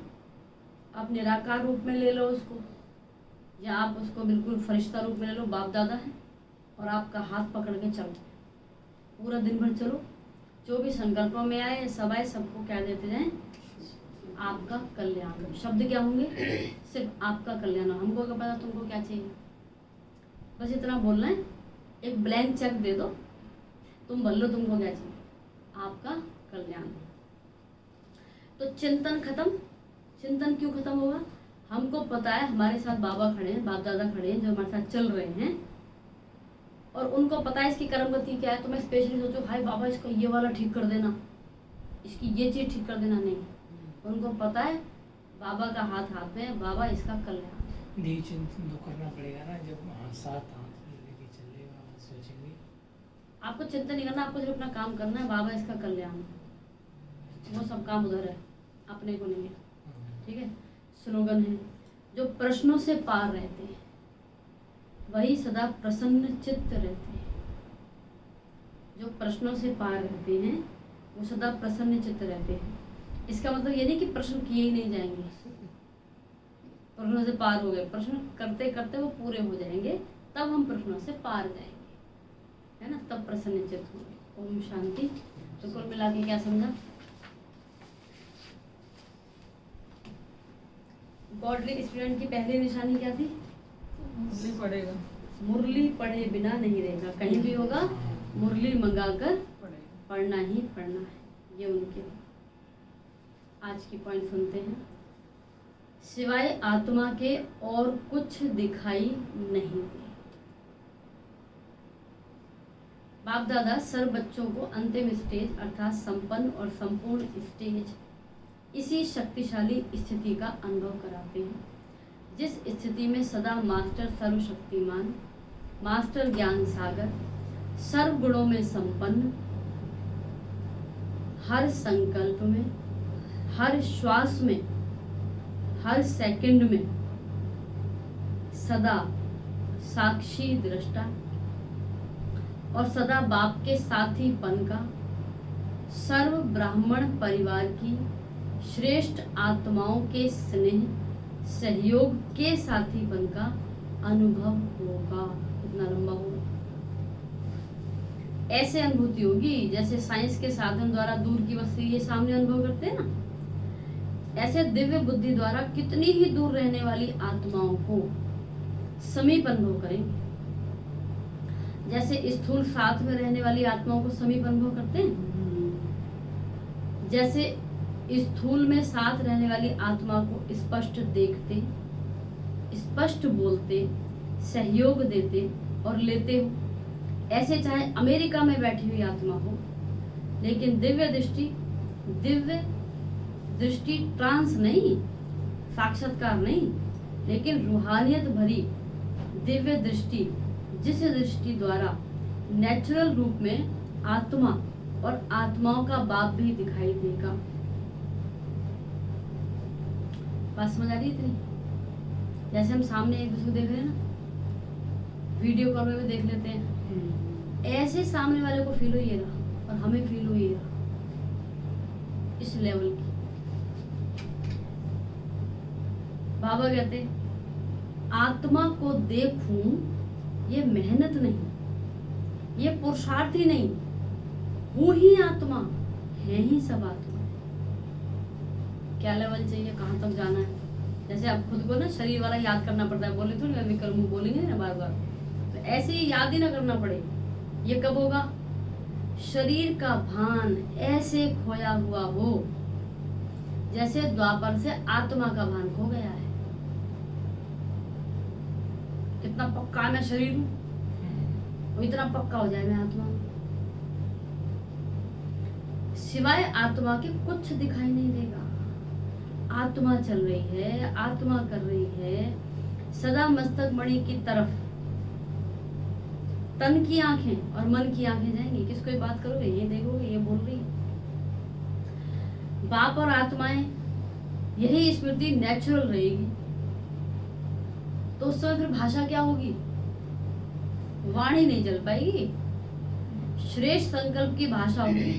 आप निराकार रूप में ले लो उसको, या आप उसको बिल्कुल फरिश्ता रूप में ले लो, बाप दादा है, और आपका हाथ पकड़ के चलो, पूरा दिन भर चलो, जो भी संकल्पों में आए सब आए, सबको क्या देते जाएं, आपका कल्याण। शब्द क्या होंगे, सिर्फ आपका कल्याण। हमको क्या पता तुमको क्या चाहिए, बस इतना बोलना है, एक ब्लैंक चेक दे दो, तुम बोल लो तुमको क्या चाहिए, आपका कल्याण। तो चिंतन खत्म। चिंतन क्यों खत्म होगा, हमको पता है हमारे साथ बाबा खड़े हैं, बाप दादा खड़े हैं, जो हमारे साथ चल रहे हैं, और उनको पता है इसकी कर्म गति क्या है। तो मैं स्पेशली सोचूं हाय बाबा इसको ये वाला ठीक कर देना, इसकी ये चीज ठीक कर देना, नहीं, उनको पता है बाबा का हाथ हाथ में है, बाबा इसका कल्याण। दी चिंतन तो करना पड़ेगा ना, जब साथ हाथ लेके चलेगा, सोचेंगे। आपको चिंता नहीं करना, आपको सिर्फ अपना काम करना है, बाबा इसका कल्याण, वो सब काम उधर है, अपने को नहीं है। ठीक है, स्लोगन है, जो प्रश्नों से पार रहते हैं वही सदा प्रसन्न चित्त रहते हैं। जो प्रश्नों से पार रहते हैं वो सदा प्रसन्न चित्त रहते हैं। इसका मतलब ये नहीं कि प्रश्न किए ही नहीं जाएंगे, प्रश्नों से पार हो गए, प्रश्न करते करते वो पूरे हो जाएंगे, तब हम प्रश्नों से पार जाएंगे, है ना, तब प्रसन्न चित्त होंगे। ओम शांति। तो कुल मिला के क्या समझा? गॉडली स्टूडेंट की पहली निशानी क्या थी? मुरली पड़ेगा, मुरली पढ़े बिना नहीं रहेगा, कहीं भी होगा मुरली मंगाकर पड़ेगा। पढ़ना ही पढ़ना है, ये उनके। आज की पॉइंट सुनते हैं। सिवाय आत्मा के और कुछ दिखाई नहीं दे। बाप दादा सर बच्चों को अंतिम स्टेज अर्थात संपन्न और संपूर्ण स्टेज, इसी शक्तिशाली स्थिति का अनुभव कराते हैं, जिस स्थिति में सदा मास्टर सर्वशक्तिमान, मास्टर ज्ञान सागर, सर्व गुणों में संपन्न, हर संकल्प में, हर श्वास में, हर सेकंड में सदा साक्षी दृष्टा और सदा बाप के साथीपन का, सर्व ब्राह्मण परिवार की श्रेष्ठ आत्माओं के स्नेह सहयोग के साथीपन का अनुभव होगा। कितना लंबा होगा? ऐसे अनुभूति होगी जैसे साइंस के साधन द्वारा दूर की वस्तु ये सामने अनुभव करते हैं ना, ऐसे दिव्य बुद्धि द्वारा कितनी ही दूर रहने वाली आत्माओं को समीप अनुभव करेंगे। जैसे स्थूल साथ में रहने वाली आत्माओं को समीप अनुभव करते हैं, जैसे स्थूल में साथ रहने वाली आत्मा को स्पष्ट देखते, स्पष्ट बोलते, सहयोग देते और लेते हो, ऐसे चाहे अमेरिका में बैठी हुई आत्मा हो, लेकिन दिव्य दृष्टि ट्रांस नहीं, साक्षात्कार नहीं, लेकिन रूहानियत भरी दिव्य दृष्टि, जिस दृष्टि द्वारा नेचुरल रूप में आत्मा और आत्माओं का बाप भी दिखाई देगा। बात समझ आ रही है इतनी? जैसे हम सामने एक दूसरे को देख रहे हैं ना, वीडियो कॉल में भी देख लेते हैं, ऐसे सामने वाले को फील हो ये रहा और हमें फील हो ये रहा, इस लेवल की। बाबा कहते आत्मा को देखूं ये मेहनत नहीं, ये पुरुषार्थ ही नहीं, हूं ही आत्मा, है ही सब आत्मा। क्या लेवल चाहिए, कहाँ तक जाना है? जैसे अब खुद को ना शरीर वाला याद करना पड़ता है, बोले थोड़ी मैं विकल्प बोलेंगे ना बार बार, तो ऐसे ही याद ही ना करना पड़े। ये कब होगा? शरीर का भान ऐसे खोया हुआ हो जैसे द्वापर से आत्मा का भान खो गया है। कितना पक्का मैं शरीर हूं, वो इतना पक्का हो जाए मैं आत्मा हूं। सिवाय आत्मा के कुछ दिखाई नहीं देगा। आत्मा चल रही है, आत्मा कर रही है, सदा मस्तक मणि की तरफ तन की आंखें और मन की आंखें जाएंगी। किसको ये बात करोगे, ये देखोगे, ये बोल रही है। बाप और आत्माएं, यही स्मृति नेचुरल रहेगी, तो उस समय फिर भाषा क्या होगी? वाणी नहीं चल पाएगी, श्रेष्ठ संकल्प की भाषा होगी।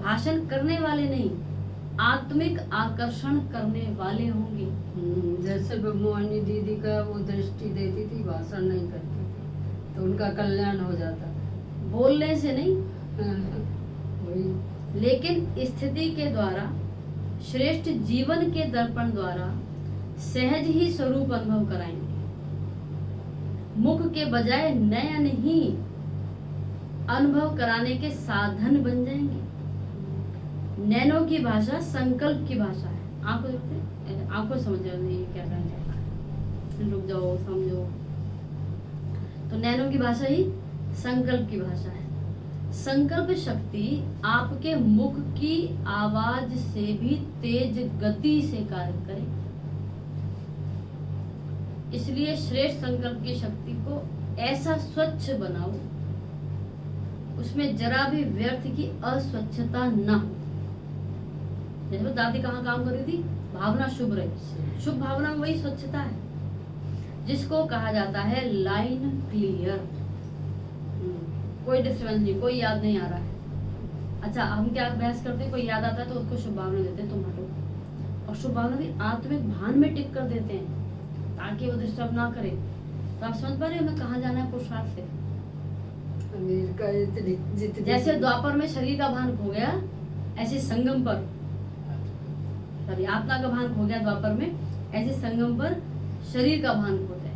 भाषण करने वाले नहीं, आत्मिक आकर्षण करने वाले होंगे। जैसे मोहिनी दीदी का वो दृष्टि देती थी, भाषण नहीं करती थी, तो उनका कल्याण हो जाता था, बोलने से नहीं। वही। लेकिन स्थिति के द्वारा, श्रेष्ठ जीवन के दर्पण द्वारा सहज ही स्वरूप अनुभव कराएंगे। मुख के बजाय नयन ही अनुभव कराने के साधन बन जाएंगे। नैनो की भाषा संकल्प की भाषा है। आंखों समझ जाओ ये क्या कहना चाहता है, रुक जाओ समझो। तो नैनो की भाषा ही संकल्प की भाषा है। संकल्प शक्ति आपके मुख की आवाज से भी तेज गति से कार्य करे। इसलिए श्रेष्ठ संकल्प की शक्ति को ऐसा स्वच्छ बनाओ, उसमें जरा भी व्यर्थ की अस्वच्छता न हो। जैसे दादी कहाँ काम कर रही थी, भावना शुभ रहे। शुभ भावना में वही स्वच्छता है जिसको कहा जाता है लाइन क्लियर। कोई डिस्टर्बेंस नहीं, कोई याद नहीं आ रहा है, अच्छा, हम क्या अभ्यास करते हैं, कोई याद आता है तो उसको शुभ भावना देते हैं, तुम हटो, और शुभ भावना भी आत्मिक भान में टिक कर देते हैं ताकि वो डिस्टर्ब ना करे। तो आप समझ पा रहे हो हमें कहाँ जाना है पुरुषार्थ से। अमेरिका इतनी जितनी जैसे द्वापर में शरीर का भान खो गया, ऐसे संगम पर, सॉरी, आत्मा का भान खो गया द्वापर में, ऐसे संगम पर शरीर का भान खोता है।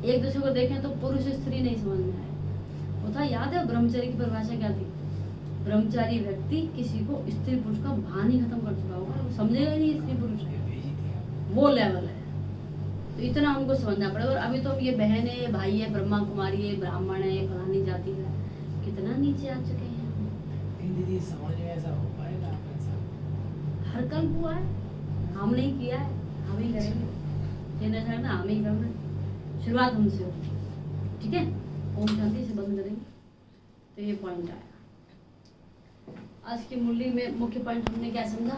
एक दूसरे को देखें तो पुरुष स्त्री नहीं समझ में आए। वो था, याद है ब्रह्मचर्य की परिभाषा क्या थी? ब्रह्मचारी व्यक्ति किसी को स्त्री पुरुष का भान ही खत्म कर चुका होगा, वो समझेगा ही नहीं स्त्री पुरुष है, वो लेवल है। तो इतना हमको समझना पड़ेगा। और अभी तो ये बहन है, ये भाई है, ब्रह्मा कुमारी है, ब्राह्मण है, फलानी जाति है, कितना नीचे आ चुके हैं हम। नहीं दीदी, समाज में ऐसा हो पाएगा अपने साथ? हर कल हुआ है, हम नहीं किया है, हम ही करेंगे। ये नजर ना हम ही करना है, शुरुआत हमसे होगी, ठीक है। ओम शांति से बंद करेंगे। तो ये पॉइंट आया आज की मुरली में। मुख्य पॉइंट हमने क्या समझा?